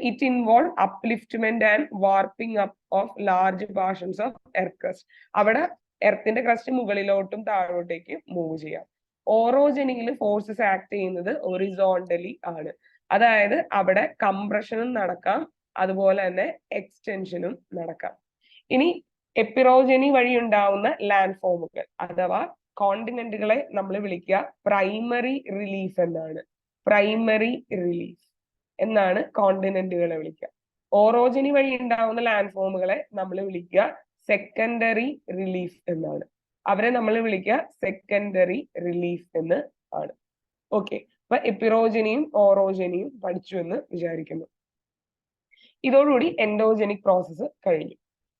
It involve upliftment and warping up of large portions of earth crust. അവിടെ എർത്തിന്റെ ക്രസ്റ്റ് മുകളിലോട്ടും താഴോട്ടേക്കും മൂവ് ചെയ്യാം. ഓറോജനിയിൽ ഫോഴ്സസ് ആക്ട് ചെയ്യുന്നത് ഹൊറിസോണ്ടലി ആണ്. അതായത് അവിടെ കംപ്രഷനും നടക്കാം, അതുപോലെ തന്നെ എക്സ്റ്റൻഷനും നടക്കാം. ഇനി എപ്പിറോജനി വഴി ഉണ്ടാവുന്ന ലാൻഡ് ഫോമുകൾ അഥവാ കോണ്ടിനെന്റുകളെ നമ്മൾ വിളിക്കുക പ്രൈമറി റിലീഫ് എന്നാണ്. പ്രൈമറി റിലീഫ് എന്നാണ് കോണ്ടിനെന്റുകളെ വിളിക്കുക. ഓറോജനി വഴി ഉണ്ടാവുന്ന ലാൻഡ് ഫോമുകളെ നമ്മൾ വിളിക്കുക സെക്കൻഡറി റിലീഫ് എന്നാണ്. അവരെ നമ്മൾ വിളിക്കുക സെക്കൻഡറി റിലീഫ് എന്ന് ആണ്. ഓക്കെ, അപ്പൊ എപ്പിറോജനിയും ഓറോജനിയും പഠിച്ചു എന്ന് വിചാരിക്കുന്നു. ഇതോടുകൂടി എൻഡോജനിക് പ്രോസസ്സ് കഴിഞ്ഞു.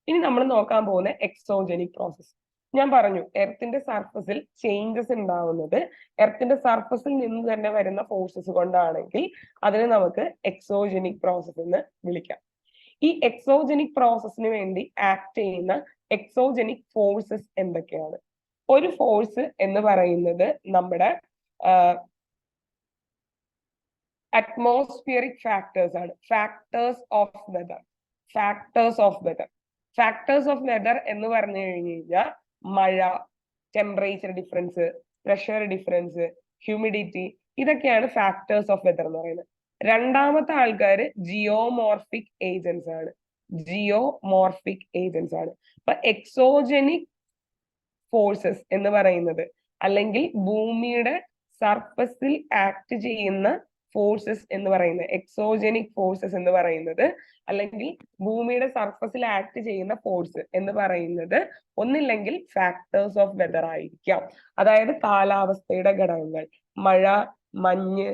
ഇനി നമ്മൾ നോക്കാൻ പോകുന്ന എക്സോജനിക് പ്രോസസ്സ്. ഞാൻ പറഞ്ഞു എർത്തിന്റെ സർഫസിൽ ചേഞ്ചസ് ഉണ്ടാവുന്നത് എർത്തിന്റെ സർഫസിൽ നിന്ന് തന്നെ വരുന്ന ഫോഴ്സസ് കൊണ്ടാണെങ്കിൽ അതിനെ നമുക്ക് എക്സോജനിക് പ്രോസസ്സ് എന്ന് വിളിക്കാം. ഈ എക്സോജനിക് പ്രോസസ്സിന് വേണ്ടി ആക്ട് ചെയ്യുന്ന എക്സോജനിക് ഫോഴ്സസ് എന്തൊക്കെയാണ്? ഒരു ഫോഴ്സ് എന്ന് പറയുന്നത് നമ്മുടെ അറ്റ്മോസ്ഫിയറിക് ഫാക്ടേഴ്സ് ആണ്. Factors of weather. Factors of weather. Factors of weather എന്ന് പറഞ്ഞു കഴിഞ്ഞാൽ മഴ, temperature difference, pressure difference, humidity, ഇതൊക്കെയാണ് ഫാക്ടേഴ്സ് ഓഫ് വെതർ എന്ന് പറയുന്നത്. രണ്ടാമത്തെ ആൾക്കാര് ജിയോമോർഫിക് ഏജൻസ് ആണ്. ജിയോമോർഫിക് ഏജൻസ് ആണ്. അപ്പൊ എക്സോജനിക് ഫോഴ്സസ് എന്ന് പറയുന്നത് അല്ലെങ്കിൽ ഭൂമിയുടെ സർഫസിൽ ആക്ട് ചെയ്യുന്ന ഫോഴ്സസ് എന്ന് പറയുന്നത്, എക്സോജനിക് ഫോഴ്സസ് എന്ന് പറയുന്നത് അല്ലെങ്കിൽ ഭൂമിയുടെ സർഫസിൽ ആക്ട് ചെയ്യുന്ന ഫോഴ്സ് എന്ന് പറയുന്നത് ഒന്നില്ലെങ്കിൽ ഫാക്ടേഴ്സ് ഓഫ് വെതർ ആയിരിക്കാം, അതായത് കാലാവസ്ഥയുടെ ഘടകങ്ങൾ, മഴ, മഞ്ഞ്,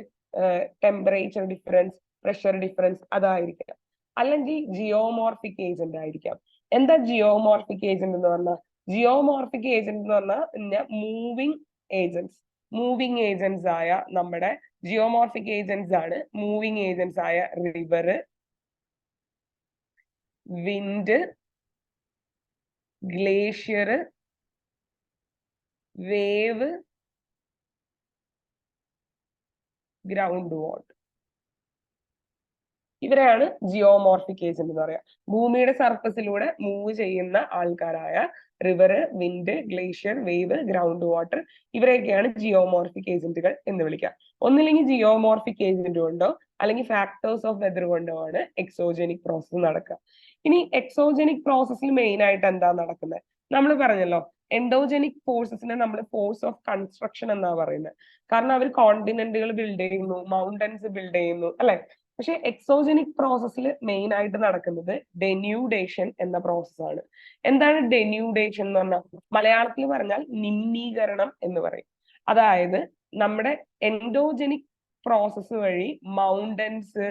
ടെമ്പറേച്ചർ ഡിഫറൻസ്, പ്രഷർ ഡിഫറൻസ്, അതായിരിക്കാം. അല്ലെങ്കിൽ ജിയോമോർഫിക് ഏജന്റ് ആയിരിക്കാം. എന്താ ജിയോമോർഫിക് ഏജന്റ് എന്ന് പറഞ്ഞാൽ? ജിയോമോർഫിക് ഏജന്റ് എന്ന് പറഞ്ഞാൽ മൂവിങ് ഏജന്റ്സ്. മൂവിങ് ഏജന്റ്സ് ആയ നമ്മുടെ ജിയോമോർഫിക് ഏജന്റ്സ് ആണ് മൂവിങ് ഏജന്റ്സ് ആയ river, wind, glacier, wave, ground water. ഇവരെയാണ് ജിയോമോർഫിക് ഏജന്റ് എന്ന് പറയാം. ഭൂമിയുടെ സർഫസിലൂടെ മൂവ് ചെയ്യുന്ന ആൾക്കാരായ river, wind, glacier, wave, ground water, ഇവരെയൊക്കെയാണ് ജിയോമോർഫിക് ഏജന്റുകൾ എന്ന് വിളിക്കുക. ഒന്നില്ലെങ്കിൽ ജിയോമോർഫിക് ഏജന്റ് കൊണ്ടോ അല്ലെങ്കിൽ ഫാക്ടേഴ്സ് ഓഫ് വെതർ കൊണ്ടോ ആണ് എക്സോജനിക് പ്രോസസ് നടക്കുക. ഇനി എക്സോജനിക് പ്രോസസ്സിൽ മെയിൻ ആയിട്ട് എന്താ നടക്കുന്നത്? നമ്മൾ പറഞ്ഞല്ലോ, എൻഡോജനിക് ഫോഴ്സസിനെ നമ്മൾ ഫോഴ്സ് ഓഫ് കൺസ്ട്രക്ഷൻ എന്നാ പറയുന്നത്. കാരണം അവർ കോണ്ടിനെന്റുകൾ ബിൽഡ് ചെയ്യുന്നു, മൗണ്ടൻസ് ബിൽഡ് ചെയ്യുന്നു, അല്ലെ? പക്ഷെ എക്സോജനിക് പ്രോസസ്സിൽ മെയിൻ ആയിട്ട് നടക്കുന്നത് ഡെന്യൂഡേഷൻ എന്ന പ്രോസസ്സാണ്. എന്താണ് ഡെന്യൂഡേഷൻ എന്ന് പറഞ്ഞാൽ? മലയാളത്തിൽ പറഞ്ഞാൽ നിമ്നീകരണം എന്ന് പറയും. അതായത് നമ്മുടെ എൻഡോജനിക് പ്രോസസ്സ് വഴി മൗണ്ടൻസ്,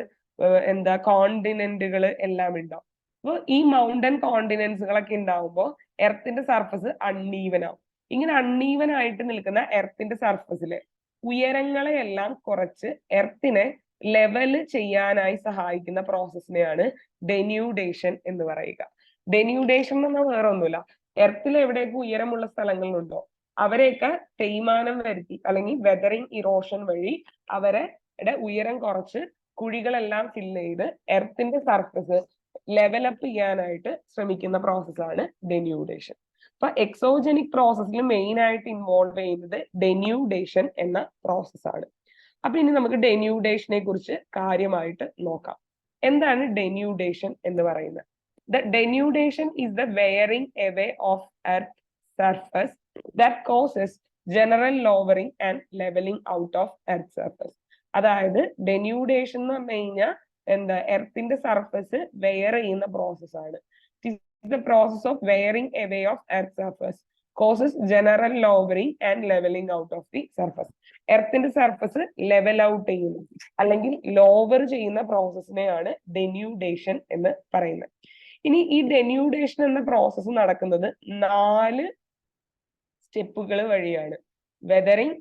കോണ്ടിനെന്റുകൾ എല്ലാം ഉണ്ടാവും. അപ്പൊ ഈ മൗണ്ടൻ കോണ്ടിനെന്റ്സുകളൊക്കെ ഉണ്ടാവുമ്പോൾ എർത്തിന്റെ സർഫസ് അൺഈവൻ ആവും. ഇങ്ങനെ അൺഈവൻ ആയിട്ട് നിൽക്കുന്ന എർത്തിന്റെ സർഫസിലെ ഉയരങ്ങളെയെല്ലാം കുറച്ച് എർത്തിനെ ലെവല് ചെയ്യാനായി സഹായിക്കുന്ന പ്രോസസ്സിനെയാണ് ഡെന്യൂഡേഷൻ എന്ന് പറയുക. ഡെന്യൂഡേഷൻ എന്ന് പറഞ്ഞാൽ വേറെ ഒന്നുമില്ല, എർത്തിൽ എവിടെയൊക്കെ ഉയരമുള്ള സ്ഥലങ്ങളുണ്ടോ അവരെയൊക്കെ തേയ്മാനം വരുത്തി അല്ലെങ്കിൽ വെതറിങ് ഇറോഷൻ വഴി അവരുടെ ഉയരം കുറച്ച് കുഴികളെല്ലാം ഫില്ല് ചെയ്ത് എർത്തിന്റെ സർഫസ് ലെവലപ്പ് ചെയ്യാനായിട്ട് ശ്രമിക്കുന്ന പ്രോസസ്സാണ് ഡെന്യൂഡേഷൻ. അപ്പൊ എക്സോജനിക് പ്രോസസ്സിൽ മെയിൻ ആയിട്ട് ഇൻവോൾവ് ചെയ്യുന്നത് ഡെന്യൂഡേഷൻ എന്ന പ്രോസസ്സാണ്. അപ്പൊ ഇനി നമുക്ക് ഡെന്യൂഡേഷനെ കുറിച്ച് കാര്യമായിട്ട് നോക്കാം. എന്താണ് ഡെന്യൂഡേഷൻ എന്ന് പറയുന്നത്? The denudation is the wearing away of earth surface that causes general lowering and leveling out of earth surface. അതായത് ഡെന്യൂഡേഷൻ എന്ന് പറഞ്ഞു കഴിഞ്ഞാൽ എന്താ, എർത്തിന്റെ സർഫസ് വെയർ ചെയ്യുന്ന പ്രോസസ് ആണ്. The process of wearing away of earth surface causes general lowering and leveling out of the surface. എർത്തിന്റെ സർഫസ് ലെവൽ ഔട്ട് ചെയ്യുന്നു അല്ലെങ്കിൽ ലോവർ ചെയ്യുന്ന പ്രോസസ്സിനെയാണ് ഡെന്യൂഡേഷൻ എന്ന് പറയുന്നത്. ഇനി ഈ ഡെന്യൂഡേഷൻ എന്ന പ്രോസസ്സ് നടക്കുന്നത് 4 സ്റ്റെപ്പുകൾ വഴിയാണ്: weathering,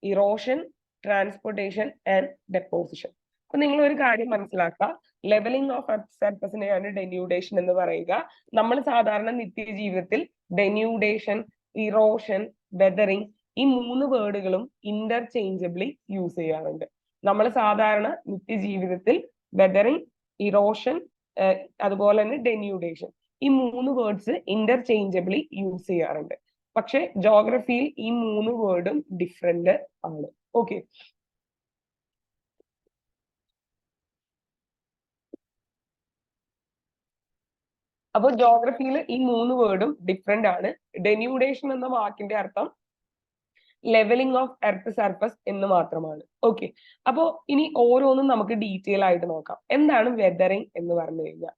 erosion, transportation and deposition. അപ്പൊ നിങ്ങൾ ഒരു കാര്യം മനസ്സിലാക്കുക, ലെവലിംഗ് ഓഫ് എർത്ത് സർഫസിനെയാണ് ഡെന്യൂഡേഷൻ എന്ന് പറയുക. നമ്മൾ സാധാരണ നിത്യജീവിതത്തിൽ ഡെന്യൂഡേഷൻ, ഇറോഷൻ, വെതറിങ് ഈ 3 വേർഡുകളും ഇന്റർചേഞ്ചബിളി യൂസ് ചെയ്യാറുണ്ട്. നമ്മൾ സാധാരണ നിത്യജീവിതത്തിൽ വെതറിങ്, ഇറോഷൻ അതുപോലെ തന്നെ ഡെന്യൂഡേഷൻ ഈ 3 വേർഡ്സ് ഇന്റർചേഞ്ചബിളി യൂസ് ചെയ്യാറുണ്ട്. പക്ഷെ ജോഗ്രഫിയിൽ ഈ 3 വേർഡും ഡിഫറെന്റ് ആണ്. ഓക്കെ, അപ്പോൾ ജോഗ്രഫിയിൽ ഈ 3 വേർഡും ഡിഫറെന്റ് ആണ്. ഡെന്യൂഡേഷൻ എന്ന വാക്കിന്റെ അർത്ഥം ലെവലിംഗ് ഓഫ് എർത്ത് സർഫസ് എന്ന് മാത്രമാണ്. ഓക്കെ, അപ്പോ ഇനി ഓരോന്നും നമുക്ക് ഡീറ്റെയിൽ ആയിട്ട് നോക്കാം. എന്താണ് വെതറിംഗ് എന്ന് പറഞ്ഞു കഴിഞ്ഞാൽ?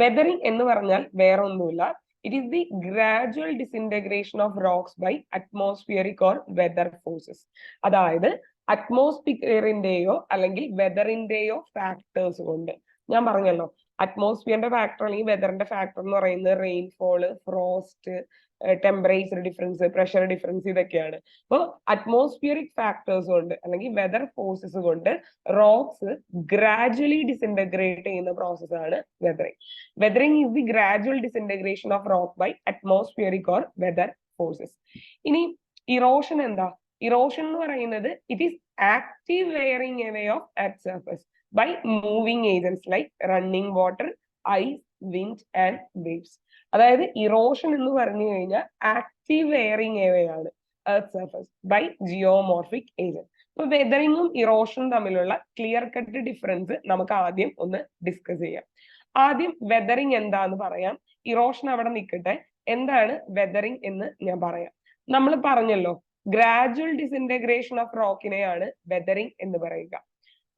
വെതറിംഗ് എന്ന് പറഞ്ഞാൽ വേറെ ഒന്നുമില്ല, it is the gradual disintegration of rocks by atmospheric or weather forces. അതായത് അറ്റ്മോസ്ഫിയറിന്റെയോ അല്ലെങ്കിൽ വെതറിന്റെയോ ഫാക്ടേഴ്സ് കൊണ്ട്, ഞാൻ പറഞ്ഞല്ലോ അറ്റ്മോസ്ഫിയറിന്റെ ഫാക്ടർ അല്ലെങ്കിൽ വെതറിന്റെ ഫാക്ടർ എന്ന് പറയുന്നത് rainfall, frost, temperature difference, pressure difference ഇതൊക്കെയാണ്. അപ്പോൾ അറ്റ്മോസ്ഫിയറിക് ഫാക്ടേഴ്സ് കൊണ്ട് അല്ലെങ്കിൽ വെതർ ഫോഴ്സസ് കൊണ്ട് റോക്സ് ഗ്രാജുവലി ഡിസിൻറ്റഗ്രേറ്റ് ചെയ്യുന്ന പ്രോസസ്സാണ് weathering. Weathering is the gradual disintegration of rock by atmospheric or weather forces. ഇനി ഇറോഷൻ എന്താ? ഇറോഷൻ എന്ന് പറയുന്നത് it is active wearing away of earth surface by moving agents like running water, ice, wind and waves. അതായത് ഇറോഷൻ എന്ന് പറഞ്ഞു കഴിഞ്ഞാൽ ആക്റ്റീവ് വെയറിംഗ് ഏവയാണ് earth surface by geomorphic agent. അപ്പൊ വെതറിങ്ങും ഇറോഷനും തമ്മിലുള്ള ക്ലിയർ കട്ട് ഡിഫറൻസ് നമുക്ക് ആദ്യം ഒന്ന് ഡിസ്കസ് ചെയ്യാം. ആദ്യം വെതറിങ് എന്താന്ന് പറയാം, ഇറോഷൻ അവിടെ നിൽക്കട്ടെ. എന്താണ് വെതറിങ് എന്ന് ഞാൻ പറയാം. നമ്മൾ പറഞ്ഞല്ലോ ഗ്രാജുവൽ ഡിസിൻറ്റഗ്രേഷൻ ഓഫ് റോക്കിനെയാണ് വെതറിങ് എന്ന് പറയുക.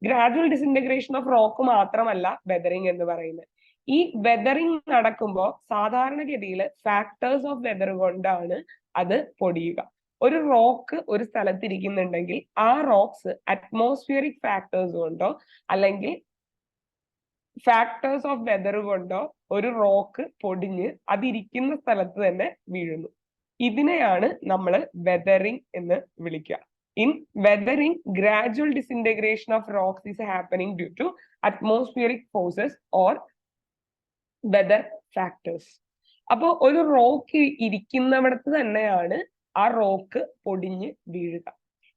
ഗ്രാജുവൽ ഡിസിൻറ്റഗ്രേഷൻ ഓഫ് റോക്ക് മാത്രമല്ല വെതറിങ് എന്ന് പറയുന്നത്. ഈ വെതറിങ് നടക്കുമ്പോൾ സാധാരണഗതിയിൽ ഫാക്ടേഴ്സ് ഓഫ് വെതർ കൊണ്ടാണ് അത് പൊടിയുക. ഒരു റോക്ക് ഒരു സ്ഥലത്തിരിക്കുന്നുണ്ടെങ്കിൽ ആ റോക്സ് അറ്റ്മോസ്ഫിയറിക് ഫാക്ടേഴ്സ് കൊണ്ടോ അല്ലെങ്കിൽ ഫാക്ടേഴ്സ് ഓഫ് വെതർ കൊണ്ടോ ഒരു റോക്ക് പൊടിഞ്ഞ് അതിരിക്കുന്ന സ്ഥലത്ത് തന്നെ വീഴുന്നു. ഇതിനെയാണ് നമ്മൾ വെതറിങ് എന്ന് വിളിക്കുക. In weathering, gradual disintegration of rocks is happening due to atmospheric forces or weather factors. അപ്പോൾ ഒരു റോക്ക് ഇരിക്കുന്നിടത്ത് തന്നെയാണ് ആ റോക്ക് പൊടിഞ്ഞ് വീഴുക.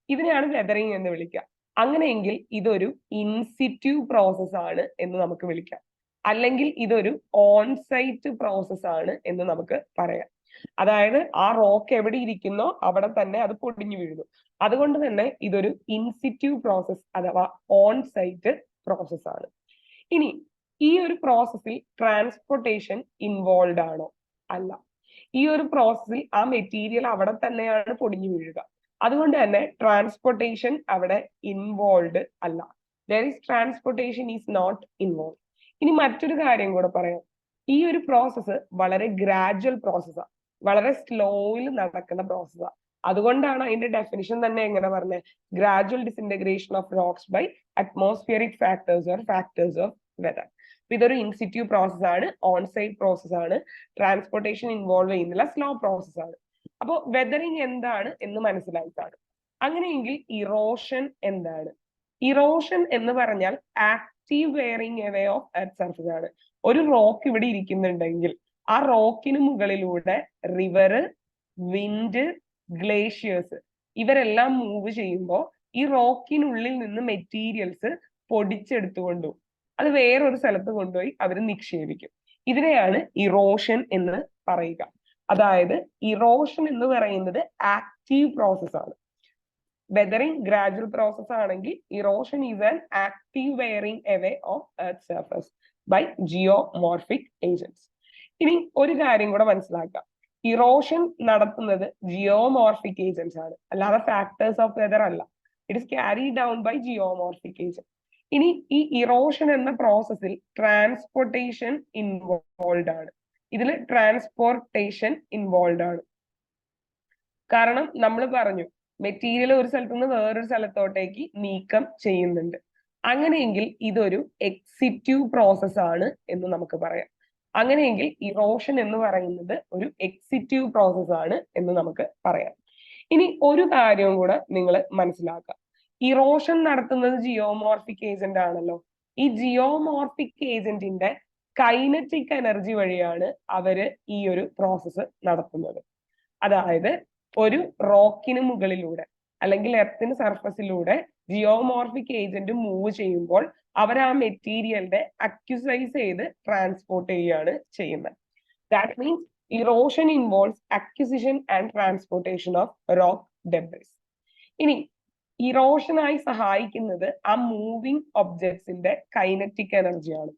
ഇതിനെയാണ് വെതറിങ് എന്ന് വിളിക്കുക. അങ്ങനെയെങ്കിൽ ഇതൊരു ഇൻസിറ്റ്യൂ പ്രോസസ് ആണ് എന്ന് നമുക്ക് വിളിക്കാം, അല്ലെങ്കിൽ ഇതൊരു ഓൺസൈറ്റ് പ്രോസസ് ആണ് എന്ന് നമുക്ക് പറയാം. അതായത് ആ റോക്ക് എവിടെ ഇരിക്കുന്നോ അവിടെ തന്നെ അത് പൊടിഞ്ഞു വീഴുന്നു. അതുകൊണ്ട് തന്നെ ഇതൊരു ഇൻസിറ്റ്യൂ പ്രോസസ് അഥവാ ഓൺ സൈറ്റ് പ്രോസസ് ആണ്. ഇനി ഈ ഒരു പ്രോസസ്സിൽ ട്രാൻസ്പോർട്ടേഷൻ ഇൻവോൾവ് ആണോ? അല്ല. ഈ ഒരു പ്രോസസ്സിൽ ആ മെറ്റീരിയൽ അവിടെ തന്നെയാണ് പൊടിഞ്ഞു വീഴുക. അതുകൊണ്ട് തന്നെ ട്രാൻസ്പോർട്ടേഷൻ അവിടെ ഇൻവോൾവ് അല്ല. There is transportation is not involve. ഇനി മറ്റൊരു കാര്യം കൂടെ പറയാം. ഈ ഒരു പ്രോസസ്സ് വളരെ ഗ്രാജുവൽ പ്രോസസ്സാണ്, വളരെ സ്ലോയിൽ നടക്കുന്ന പ്രോസസ്സാണ്. അതുകൊണ്ടാണ് അതിന്റെ ഡെഫിനിഷൻ തന്നെ എങ്ങനെ പറഞ്ഞത്? Gradual disintegration of rocks by atmospheric factors or factors of weather. ഇതൊരു ഇൻസിറ്റ്യൂ പ്രോസസ് ആണ്, ഓൺസൈറ്റ് പ്രോസസ് ആണ്, ട്രാൻസ്പോർട്ടേഷൻ ഇൻവോൾവ് ചെയ്യുന്നില്ല, സ്ലോ പ്രോസസ് ആണ്. അപ്പോൾ വെതറിങ് എന്താണ് എന്ന് മനസ്സിലായിട്ടാണ്. അങ്ങനെയെങ്കിൽ ഇറോഷൻ എന്താണ്? ഇറോഷൻ എന്ന് പറഞ്ഞാൽ active wearing away of earth surface ആണ്. ഒരു റോക്ക് ഇവിടെ ഇരിക്കുന്നുണ്ടെങ്കിൽ ആ റോക്കിന് മുകളിലൂടെ റിവർ, വിൻഡ്, ഗ്ലേഷ്യേഴ്സ് ഇവരെല്ലാം മൂവ് ചെയ്യുമ്പോൾ ഈ റോക്കിനുള്ളിൽ നിന്ന് മെറ്റീരിയൽസ് പൊടിച്ചെടുത്തുകൊണ്ടു അത് വേറൊരു സ്ഥലത്ത് കൊണ്ടുപോയി അവർ നിക്ഷേപിക്കും. ഇതിനെയാണ് ഇറോഷൻ എന്ന് പറയുക. അതായത് ഇറോഷൻ എന്ന് പറയുന്നത് ആക്റ്റീവ് പ്രോസസ് ആണ്. വെതറിംഗ് ഗ്രാജുവൽ പ്രോസസ് ആണെങ്കിൽ erosion is an active wearing away of earth surface by geomorphic agents. ഇനി ഒരു കാര്യം കൂടെ മനസ്സിലാക്കാം, ഇറോഷൻ നടത്തുന്നത് ജിയോമോർഫിക് ഏജൻസ് ആണ്, അല്ലാതെ ഫാക്ടേഴ്സ് ഓഫ് വെതർ അല്ല. It is carried down by geomorphic agents. ഇനി ഈ ഇറോഷൻ എന്ന പ്രോസസ്സിൽ ട്രാൻസ്പോർട്ടേഷൻ ഇൻവോൾവ് ആണ്. ഇതിൽ ട്രാൻസ്പോർട്ടേഷൻ ഇൻവോൾവ് ആണ്. കാരണം നമ്മൾ പറഞ്ഞു മെറ്റീരിയൽ ഒരു സ്ഥലത്ത് നിന്ന് വേറൊരു സ്ഥലത്തോട്ടേക്ക് നീക്കം ചെയ്യുന്നുണ്ട്. അങ്ങനെയെങ്കിൽ ഇതൊരു എക്സിറ്റീവ് പ്രോസസ് ആണ് എന്ന് നമുക്ക് പറയാം. അങ്ങനെയെങ്കിൽ ഇറോഷൻ എന്ന് പറയുന്നത് ഒരു എക്സിറ്റീവ് പ്രോസസ് ആണ് എന്ന് നമുക്ക് പറയാം. ഇനി ഒരു കാര്യവും കൂടെ നിങ്ങൾ മനസ്സിലാക്കുക, ഇറോഷൻ നടത്തുന്നത് ജിയോമോർഫിക് ഏജന്റ് ആണല്ലോ. ഈ ജിയോമോർഫിക് ഏജന്റിന്റെ കൈനറ്റിക് എനർജി വഴിയാണ് അവര് ഈ ഒരു പ്രോസസ്സ് നടത്തുന്നത്. അതായത് ഒരു റോക്കിന് മുകളിലൂടെ അല്ലെങ്കിൽ എർത്തിന് സർഫസിലൂടെ ജിയോമോർഫിക് ഏജന്റ് മൂവ് ചെയ്യുമ്പോൾ അവർ ആ മെറ്റീരിയലിന്റെ അക്യുസൈസ് ചെയ്ത് ട്രാൻസ്പോർട്ട് ചെയ്യുകയാണ് ചെയ്യുന്നത്. That means erosion involves acquisition and transportation of rock debris. ഇനി ഇറോഷനായി സഹായിക്കുന്നത് ആ മൂവിങ് ഒബ്ജക്ട്സിന്റെ കൈനറ്റിക് എനർജിയാണ്.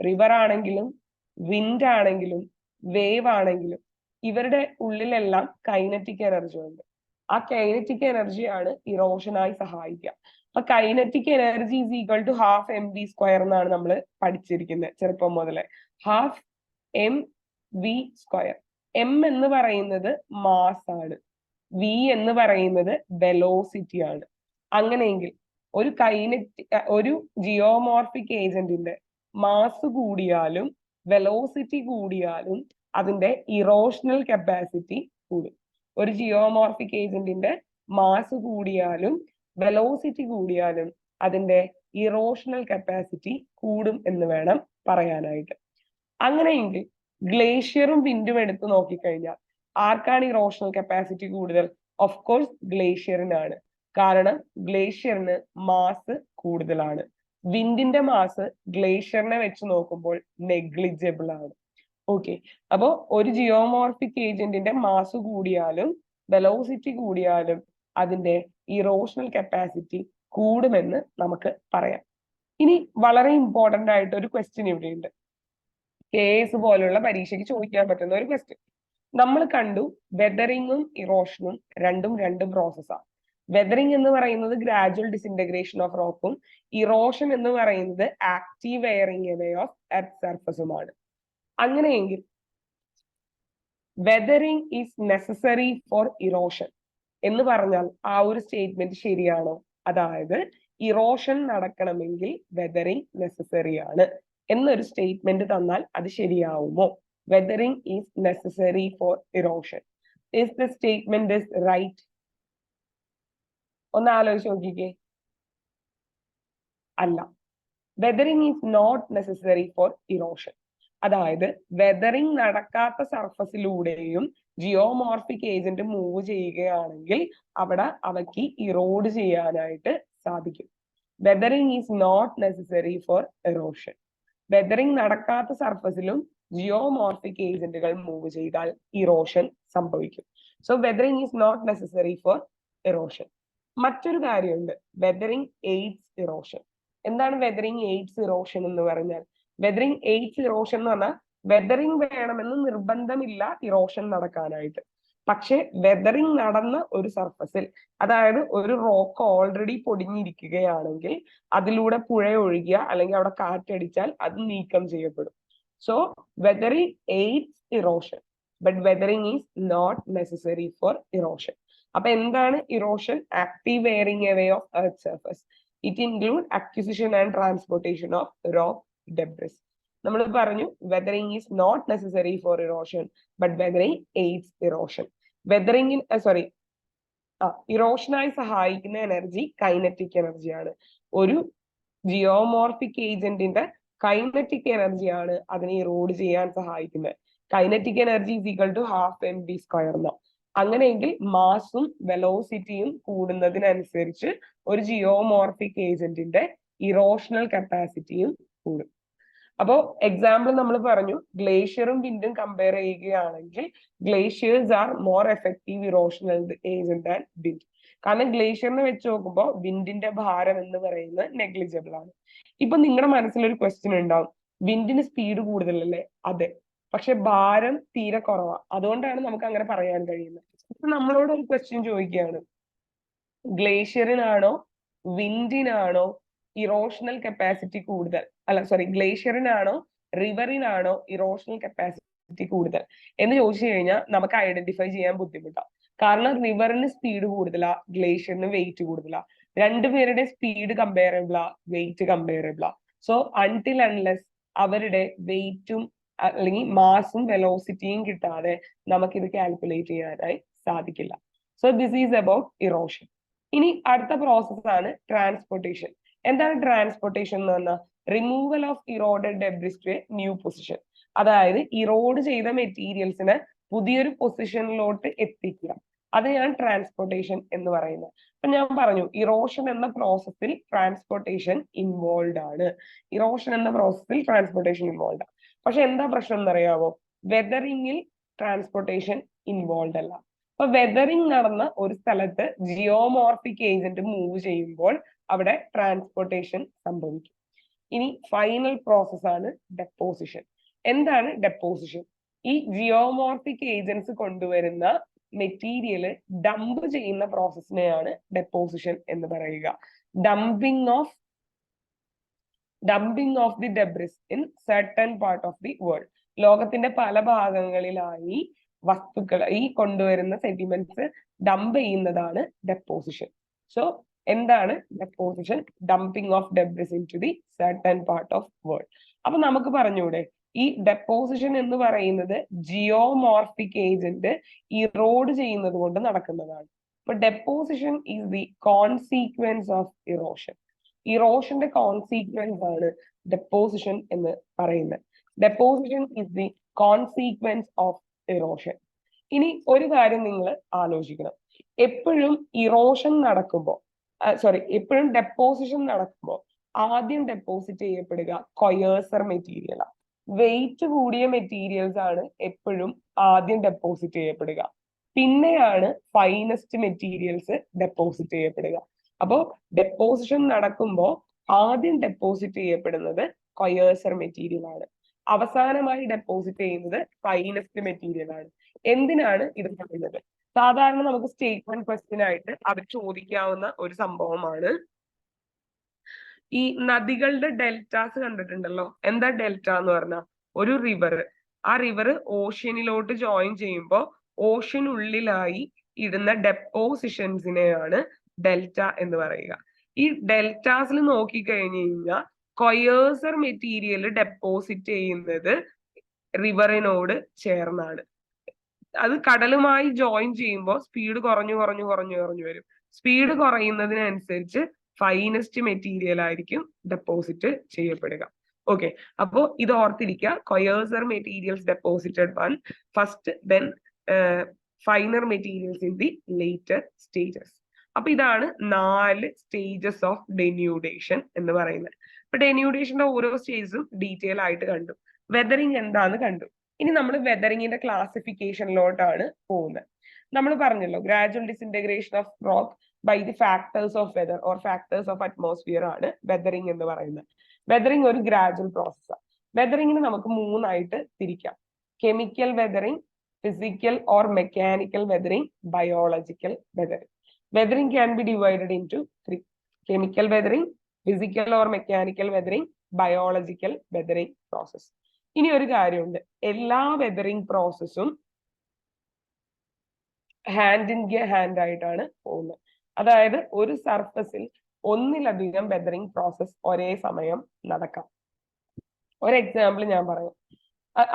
റിവർ ആണെങ്കിലും വിൻഡ് ആണെങ്കിലും വേവ് ആണെങ്കിലും ഇവരുടെ ഉള്ളിലെല്ലാം കൈനറ്റിക് എനർജി ഉണ്ട്. ആ കൈനറ്റിക് എനർജിയാണ് ഇറോഷനായി സഹായിക്കുക. അപ്പൊ kinetic energy is equal to half mv² എന്നാണ് നമ്മൾ പഠിച്ചിരിക്കുന്നത് ചെറുപ്പം മുതലേ. Half mv². എം എന്ന് പറയുന്നത് മാസ് ആണ്, വി എന്ന് പറയുന്നത് വെലോസിറ്റി ആണ്. അങ്ങനെയെങ്കിൽ ഒരു ജിയോമോർഫിക് ഏജന്റിന്റെ മാസ് കൂടിയാലും വെലോസിറ്റി കൂടിയാലും അതിന്റെ ഇറോഷണൽ കപ്പാസിറ്റി കൂടും. ഒരു ജിയോമോർഫിക് ഏജന്റിന്റെ മാസ് കൂടിയാലും വെലോസിറ്റി കൂടിയാലും അതിന്റെ ഇറോഷണൽ കപ്പാസിറ്റി കൂടും എന്ന് വേണം പറയാനായിട്ട്. അങ്ങനെയെങ്കിൽ ഗ്ലേഷ്യറും വിൻഡും എടുത്ത് നോക്കിക്കഴിഞ്ഞാൽ ആർക്കാണ് ഇറോഷണൽ കപ്പാസിറ്റി കൂടുതൽ? ഓഫ് കോഴ്സ് ഗ്ലേഷ്യറിനാണ്. കാരണം ഗ്ലേഷ്യറിന് മാസ് കൂടുതലാണ്. വിൻഡിന്റെ മാസ് ഗ്ലേഷ്യറിനെ വെച്ച് നോക്കുമ്പോൾ നെഗ്ലിജിബിൾ ആണ്. ഓക്കെ, അപ്പോ ഒരു ജിയോമോർഫിക് ഏജന്റിന്റെ മാസ് കൂടിയാലും വെലോസിറ്റി കൂടിയാലും അതിന്റെ ഇറോഷണൽ കപ്പാസിറ്റി കൂടുമെന്ന് നമുക്ക് പറയാം. ഇനി വളരെ ഇമ്പോർട്ടന്റ് ആയിട്ട് ഒരു ക്വസ്റ്റ്യൻ ഇവിടെയുണ്ട്, KS പോലുള്ള പരീക്ഷയ്ക്ക് ചോദിക്കാൻ പറ്റുന്ന ഒരു ക്വസ്റ്റ്യൻ. നമ്മൾ കണ്ടു വെതറിങ്ങും ഇറോഷനും രണ്ടും രണ്ട് പ്രോസസ്സാണ്. വെതറിങ് എന്ന് പറയുന്നത് ഗ്രാജുവൽ ഡിസിന്റഗ്രേഷൻ ഓഫ് റോക്കും, ഇറോഷൻ എന്ന് പറയുന്നത് active wearing away of earth സർഫസുമാണ്. അങ്ങനെയെങ്കിൽ weathering is necessary for erosion എന്ന് പറഞ്ഞാൽ ആ ഒരു സ്റ്റേറ്റ്മെന്റ് ശരിയാണോ? അതായത് ഇറോഷൻ നടക്കണമെങ്കിൽ വെതറിംഗ് നെസസറി ആണ് എന്നൊരു സ്റ്റേറ്റ്മെന്റ് തന്നാൽ അത് ശരിയാവുമോ? Weathering is necessary for erosion. Is the statement is right? ഒന്ന് ആലോചിച്ച് നോക്കിക്കേ. അല്ല, weathering is not necessary for erosion. അതായത് വെതറിംഗ് നടക്കാത്ത സർഫസിലൂടെയും ജിയോമോർഫിക് ഏജന്റ് മൂവ് ചെയ്യുകയാണെങ്കിൽ അവിടെ അവയ്ക്ക് ഇറോഡ് ചെയ്യാനായിട്ട് സാധിക്കും. Weathering is not necessary for erosion. Weathering നടക്കാത്ത സർഫസിലും ജിയോമോർഫിക് ഏജന്റുകൾ മൂവ് ചെയ്താൽ ഇറോഷൻ സംഭവിക്കും. So weathering is not necessary for erosion. മറ്റൊരു കാര്യമുണ്ട്, വെതറിംഗ് എയ്ഡ്സ് ഇറോഷൻ. എന്താണ് വെതറിംഗ് എയ്ഡ്സ് ഇറോഷൻ എന്ന് പറഞ്ഞാൽ? വെതറിംഗ് എയ്ഡ്സ് ഇറോഷൻ എന്ന് പറഞ്ഞാൽ വെതറിംഗ് വേണമെന്ന് നിർബന്ധമില്ല ഇറോഷൻ നടക്കാനായിട്ട്. പക്ഷെ വെതറിംഗ് നടന്ന ഒരു സർഫസിൽ, അതായത് ഒരു റോക്ക് ഓൾറെഡി പൊടിഞ്ഞിരിക്കുകയാണെങ്കിൽ അതിലൂടെ പുഴ ഒഴുകിയ അല്ലെങ്കിൽ അവിടെ കാറ്റടിച്ചാൽ അത് നീക്കം ചെയ്യപ്പെടും. So weathering aids erosion, but weathering is not necessary for erosion. അപ്പൊ എന്താണ് erosion? Active wearing away of earth surface. It include acquisition and transportation of rock debris. നമ്മൾ പറഞ്ഞു weathering is not necessary for erosion but weathering aids erosion. ഇറോഷനായി സഹായിക്കുന്ന എനർജി കൈനറ്റിക് എനർജിയാണ്. ഒരു ജിയോമോർഫിക് ഏജന്റിന്റെ കൈനറ്റിക് എനർജിയാണ് അതിനെ ഇറോഡ് ചെയ്യാൻ സഹായിക്കുന്നത്. Kinetic energy is equal to half M V square എന്ന. അങ്ങനെയെങ്കിൽ മാസും വെലോസിറ്റിയും കൂടുന്നതിനനുസരിച്ച് ഒരു ജിയോമോർഫിക് ഏജന്റിന്റെ ഇറോഷണൽ കപ്പാസിറ്റിയും കൂടും. അപ്പോ എക്സാമ്പിൾ നമ്മൾ പറഞ്ഞു, ഗ്ലേഷ്യറും വിൻഡും കമ്പയർ ചെയ്യുകയാണെങ്കിൽ glaciers are more effective erosional agent and wind. കാരണം ഗ്ലേഷ്യറിനെ വെച്ച് നോക്കുമ്പോൾ വിൻഡിന്റെ ഭാരം എന്ന് പറയുന്നത് നെഗ്ലിജിബിൾ ആണ്. ഇപ്പൊ നിങ്ങളുടെ മനസ്സിലൊരു ക്വസ്റ്റ്യൻ ഉണ്ടാവും, വിൻഡിന് സ്പീഡ് കൂടുതലല്ലേ? അതെ, പക്ഷെ ഭാരം തീരെ കുറവാ, അതുകൊണ്ടാണ് നമുക്ക് അങ്ങനെ പറയാൻ കഴിയുന്നത്. ഇപ്പൊ നമ്മളോട് ഒരു ക്വസ്റ്റ്യൻ ചോദിക്കുകയാണ്, ഗ്ലേഷ്യറിനാണോ വിൻഡിനാണോ ഇറോഷണൽ കപ്പാസിറ്റി കൂടുതൽ? അല്ല സോറി, ഗ്ലേഷ്യറിനാണോ റിവറിനാണോ ഇറോഷണൽ കപ്പാസിറ്റി കൂടുതൽ എന്ന് ചോദിച്ചു കഴിഞ്ഞാൽ നമുക്ക് ഐഡന്റിഫൈ ചെയ്യാൻ ബുദ്ധിമുട്ടാണ്. കാരണം റിവറിന് സ്പീഡ് കൂടുതലാ, ഗ്ലേഷ്യറിന് വെയിറ്റ് കൂടുതലാ. രണ്ടുപേരുടെ സ്പീഡ് കമ്പയറബിളാ, വെയിറ്റ് കമ്പയറബിളാ. സോ അൺടിൽ അൺലെസ് അവരുടെ വെയിറ്റും അല്ലെങ്കിൽ മാസും വെലോസിറ്റിയും കിട്ടാതെ നമുക്കിത് കാൽക്കുലേറ്റ് ചെയ്യാനായി സാധിക്കില്ല. So this is about erosion. ഇനി അടുത്ത പ്രോസസ് ആണ് ട്രാൻസ്പോർട്ടേഷൻ. എന്താണ് ട്രാൻസ്പോർട്ടേഷൻ എന്ന് പറഞ്ഞാൽ? Removal of eroded debris to a new position. അതായത് ഇറോഡ് ചെയ്ത മെറ്റീരിയൽസിനെ പുതിയൊരു പൊസിഷനിലോട്ട് എത്തിക്കുക. അതെയാണ് ട്രാൻസ്പോർട്ടേഷൻ എന്ന് പറയുന്നത്. അപ്പൊ ഞാൻ പറഞ്ഞു, ഇറോഷൻ എന്ന പ്രോസസ്സിൽ ട്രാൻസ്പോർട്ടേഷൻ ഇൻവോൾവ് ആണ്. ഇറോഷൻ എന്ന പ്രോസസ്സിൽ ട്രാൻസ്പോർട്ടേഷൻ ഇൻവോൾവ് ആണ്. പക്ഷെ എന്താ പ്രശ്നം എന്നറിയാമോ? വെതറിങ്ങിൽ ട്രാൻസ്പോർട്ടേഷൻ ഇൻവോൾവ് അല്ല. അപ്പൊ വെതറിങ് നടന്ന ഒരു സ്ഥലത്ത് ജിയോമോർഫിക് ഏജന്റ് മൂവ് ചെയ്യുമ്പോൾ അവിടെ ട്രാൻസ്പോർട്ടേഷൻ സംഭവിക്കും. ഇനി ഫൈനൽ പ്രോസസ് ആണ് ഡെപ്പോസിഷൻ. എന്താണ് ഡെപ്പോസിഷൻ? ഈ ജിയോമോർഫിക് ഏജൻസ് കൊണ്ടുവരുന്ന മെറ്റീരിയൽ ഡംപ് ചെയ്യുന്ന പ്രോസസ്സിനെയാണ് ഡെപ്പോസിഷൻ എന്ന് പറയുക. Dumping of the debris in certain part of the world. ലോകത്തിന്റെ പല ഭാഗങ്ങളിലായി വസ്തുക്കൾ, ഈ കൊണ്ടുവരുന്ന സെഡിമെന്റ്സ് ഡംപ് ചെയ്യുന്നതാണ് ഡെപ്പോസിഷൻ. സോ എന്താണ് deposition? Dumping of debris into the certain part of world. അപ്പൊ നമുക്ക് പറഞ്ഞൂടെ, ഈ ഡെപ്പോസിഷൻ എന്ന് പറയുന്നത് ജിയോമോർഫിക് ഏജന്റ് ഇറോഡ് ചെയ്യുന്നത് കൊണ്ട് നടക്കുന്നതാണ്. അപ്പൊ deposition is the consequence of erosion. ഇറോഷന്റെ കോൺസീക്വൻസ് ആണ് ഡെപ്പോസിഷൻ എന്ന് പറയുന്നത്. Deposition is the consequence of erosion. ഇനി ഒരു കാര്യം നിങ്ങൾ ആലോചിക്കണം, എപ്പോഴും ഇറോഷൻ നടക്കുമ്പോൾ എപ്പോഴും ഡെപ്പോസിഷൻ നടക്കുമ്പോൾ ആദ്യം ഡെപ്പോസിറ്റ് ചെയ്യപ്പെടുക കൊയേഴ്സർ മെറ്റീരിയലാണ്. വെയിറ്റ് കൂടിയ മെറ്റീരിയൽസ് ആണ് എപ്പോഴും ആദ്യം ഡെപ്പോസിറ്റ് ചെയ്യപ്പെടുക. പിന്നെയാണ് ഫൈനസ്റ്റ് മെറ്റീരിയൽസ് ഡെപ്പോസിറ്റ് ചെയ്യപ്പെടുക. അപ്പോ ഡെപ്പോസിഷൻ നടക്കുമ്പോൾ ആദ്യം ഡെപ്പോസിറ്റ് ചെയ്യപ്പെടുന്നത് കൊയേഴ്സർ മെറ്റീരിയൽ ആണ്, അവസാനമായി ഡെപ്പോസിറ്റ് ചെയ്യുന്നത് ഫൈനസ്റ്റ് മെറ്റീരിയൽ ആണ്. എന്തിനാണ് ഇത് പറയുന്നത്? സാധാരണ നമുക്ക് സ്റ്റേറ്റ്മെന്റ് ക്വസ്റ്റ്യൻ ആയിട്ട് അവർ ചോദിക്കാവുന്ന ഒരു സംഭവമാണ്, ഈ നദികളുടെ ഡെൽറ്റാസ് കണ്ടിട്ടുണ്ടല്ലോ. എന്താ ഡെൽറ്റ എന്ന് പറഞ്ഞാൽ? ഒരു റിവർ, ആ റിവർ ഓഷ്യനിലോട്ട് ജോയിൻ ചെയ്യുമ്പോൾ ഓഷ്യനുള്ളിലായി ഇടുന്ന ഡെപ്പോസിഷൻസിനെയാണ് ഡെൽറ്റ എന്ന് പറയുക. ഈ ഡെൽറ്റാസിൽ നോക്കിക്കഴിഞ്ഞു കഴിഞ്ഞാൽ കൊയേഴ്സർ മെറ്റീരിയൽ ഡെപ്പോസിറ്റ് ചെയ്യുന്നത് റിവറിനോട് ചേർന്നാണ്. അത് കടലുമായി ജോയിൻ ചെയ്യുമ്പോൾ സ്പീഡ് കുറഞ്ഞു വരും. സ്പീഡ് കുറയുന്നതിനനുസരിച്ച് ഫൈനസ്റ്റ് മെറ്റീരിയൽ ആയിരിക്കും ഡെപ്പോസിറ്റ് ചെയ്യപ്പെടുക. ഓക്കെ, അപ്പോ ഇത് ഓർത്തിരിക്കുക. Coarser materials deposited one first, then finer materials in the later stages. അപ്പൊ ഇതാണ് 4 സ്റ്റേജസ് ഓഫ് ഡെന്യൂഡേഷൻ എന്ന് പറയുന്നത്. അപ്പൊ ഡെന്യൂഡേഷന്റെ ഓരോ സ്റ്റേജസും ഡീറ്റെയിൽ ആയിട്ട് കണ്ടു. വെതറിങ് എന്താന്ന് കണ്ടു. ഇനി നമ്മൾ വെതറിങ്ങിന്റെ ക്ലാസിഫിക്കേഷനിലോട്ടാണ് പോകുന്നത്. നമ്മൾ പറഞ്ഞല്ലോ, gradual disintegration of rock by the factors of weather or factors of atmosphere ആണ് വെതറിങ് എന്ന് പറയുന്നത്. വെതറിങ് ഒരു ഗ്രാജുവൽ പ്രോസസ്സാണ്. വെതറിങ്ങിന് നമുക്ക് 3 ആയിട്ട് തിരിക്കാം: chemical weathering, physical or mechanical weathering, biological weathering. Weathering can be divided into 3: chemical weathering, physical or mechanical weathering, biological weathering process. ഇനി ഒരു കാര്യമുണ്ട്, എല്ലാ വെതറിങ് പ്രോസസ്സും ഹാൻഡ് ഇൻ ഹാൻഡ് ആയിട്ടാണ് പോകുന്നത്. അതായത് ഒരു സർഫസിൽ ഒന്നിലധികം വെതറിങ് പ്രോസസ് ഒരേ സമയം നടക്കാം. ഒരു എക്സാമ്പിൾ ഞാൻ പറയാം.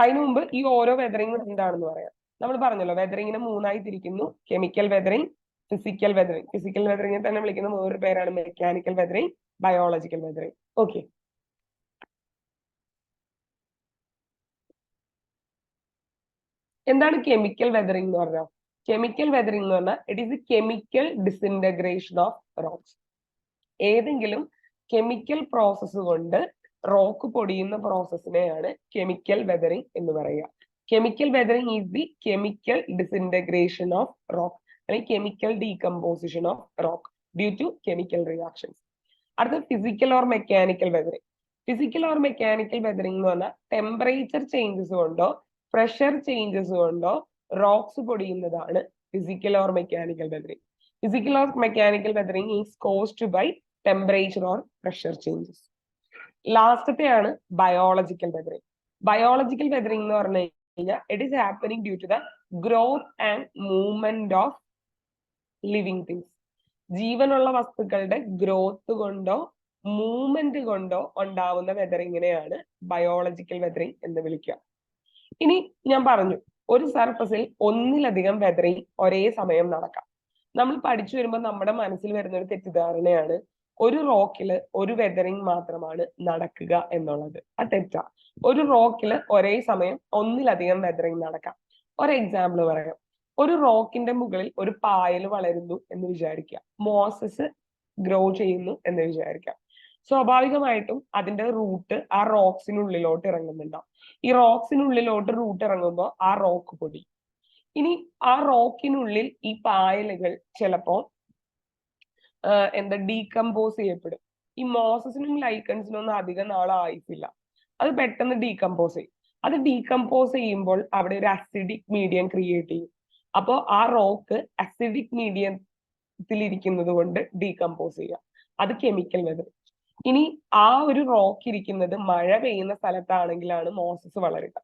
അതിനു മുമ്പ് ഈ ഓരോ വെതറിങ് എന്താണെന്ന് പറയാം. നമ്മൾ പറഞ്ഞല്ലോ, വെതറിങ്ങിനെ 3 ആയി തിരിക്കുന്നു: chemical weathering, physical weathering. Physical വെതറിങ്ങിനെ തന്നെ വിളിക്കുന്ന വേറൊരു പേരാണ് mechanical weathering, biological weathering. Okay. എന്താണ് കെമിക്കൽ വെതറിങ് എന്ന് പറഞ്ഞാൽ? കെമിക്കൽ വെതറിങ് എന്ന് പറഞ്ഞാൽ it is a chemical disintegration of rocks. ഏതെങ്കിലും കെമിക്കൽ പ്രോസസ്സ് കൊണ്ട് റോക്ക് പൊടിയുന്ന പ്രോസസ്സിനെയാണ് കെമിക്കൽ വെതറിങ് എന്ന് പറയുക. Chemical weathering is the chemical disintegration of rock, അല്ലെങ്കിൽ chemical decomposition of rock due to chemical reactions. അടുത്ത physical or mechanical weathering. Physical or mechanical weathering എന്ന് പറഞ്ഞാൽ ടെമ്പറേച്ചർ ചേഞ്ചസ് കൊണ്ടോ പ്രഷർ ചേഞ്ചസ് കൊണ്ടോ റോക്സ് പൊടിയുന്നതാണ് physical or mechanical weathering. Physical or mechanical weathering is caused by temperature or pressure changes. ലാസ്റ്റത്തെയാണ് ബയോളജിക്കൽ വെതറിങ്. ബയോളജിക്കൽ വെതറിങ് എന്ന് പറഞ്ഞു കഴിഞ്ഞാൽ it is happening due to the growth and movement of living things. ജീവനുള്ള വസ്തുക്കളുടെ ഗ്രോത്ത് കൊണ്ടോ മൂവ്മെന്റ് കൊണ്ടോ ഉണ്ടാവുന്ന വെതറിങ്ങിനെയാണ് ബയോളജിക്കൽ വെതറിങ് എന്ന് വിളിക്കുക. ഇനി ഞാൻ പറഞ്ഞു, ഒരു സർഫസിൽ ഒന്നിലധികം വെതറിങ് ഒരേ സമയം നടക്കാം. നമ്മൾ പഠിച്ചു വരുമ്പോൾ നമ്മുടെ മനസ്സിൽ വരുന്ന ഒരു തെറ്റിദ്ധാരണയാണ് ഒരു റോക്കില് ഒരു വെതറിങ് മാത്രമാണ് നടക്കുക എന്നുള്ളത്. അത് തെറ്റാ. ഒരു റോക്കില് ഒരേ സമയം ഒന്നിലധികം വെതറിങ് നടക്കാം. ഒരു എക്സാമ്പിൾ പറയാം. ഒരു റോക്കിന്റെ മുകളിൽ ഒരു പായൽ വളരുന്നു എന്ന് വിചാരിക്കുക, മോസസ് ഗ്രോ ചെയ്യുന്നു എന്ന് വിചാരിക്കാം. സ്വാഭാവികമായിട്ടും അതിന്റെ റൂട്ട് ആ റോക്സിനുള്ളിലോട്ട് ഇറങ്ങുന്നുണ്ടാവും. ഈ റോക്സിനുള്ളിലോട്ട് റൂട്ട് ഇറങ്ങുമ്പോൾ ആ റോക്ക് പൊടി. ഇനി ആ റോക്കിനുള്ളിൽ ഈ പായലുകൾ ചിലപ്പോ ഡീകമ്പോസ് ചെയ്യപ്പെടും. ഈ മോസസിനും ലൈക്കൺസിനും ഒന്നും അധികം നാളെ ആയിട്ടില്ല, അത് പെട്ടെന്ന് ഡീകമ്പോസ് ചെയ്യും. അത് ഡീകമ്പോസ് ചെയ്യുമ്പോൾ അവിടെ ഒരു അസിഡിക് മീഡിയം ക്രിയേറ്റ് ചെയ്യും. അപ്പോൾ ആ റോക്ക് അസിഡിക് മീഡിയത്തിലിരിക്കുന്നത് കൊണ്ട് ഡീകമ്പോസ് ചെയ്യാം. അത് കെമിക്കൽ വെതറിങ്. ഇനി ആ ഒരു റോക്ക് ഇരിക്കുന്നത് മഴ പെയ്യുന്ന സ്ഥലത്താണെങ്കിലാണ് മോസസ് വളരുക.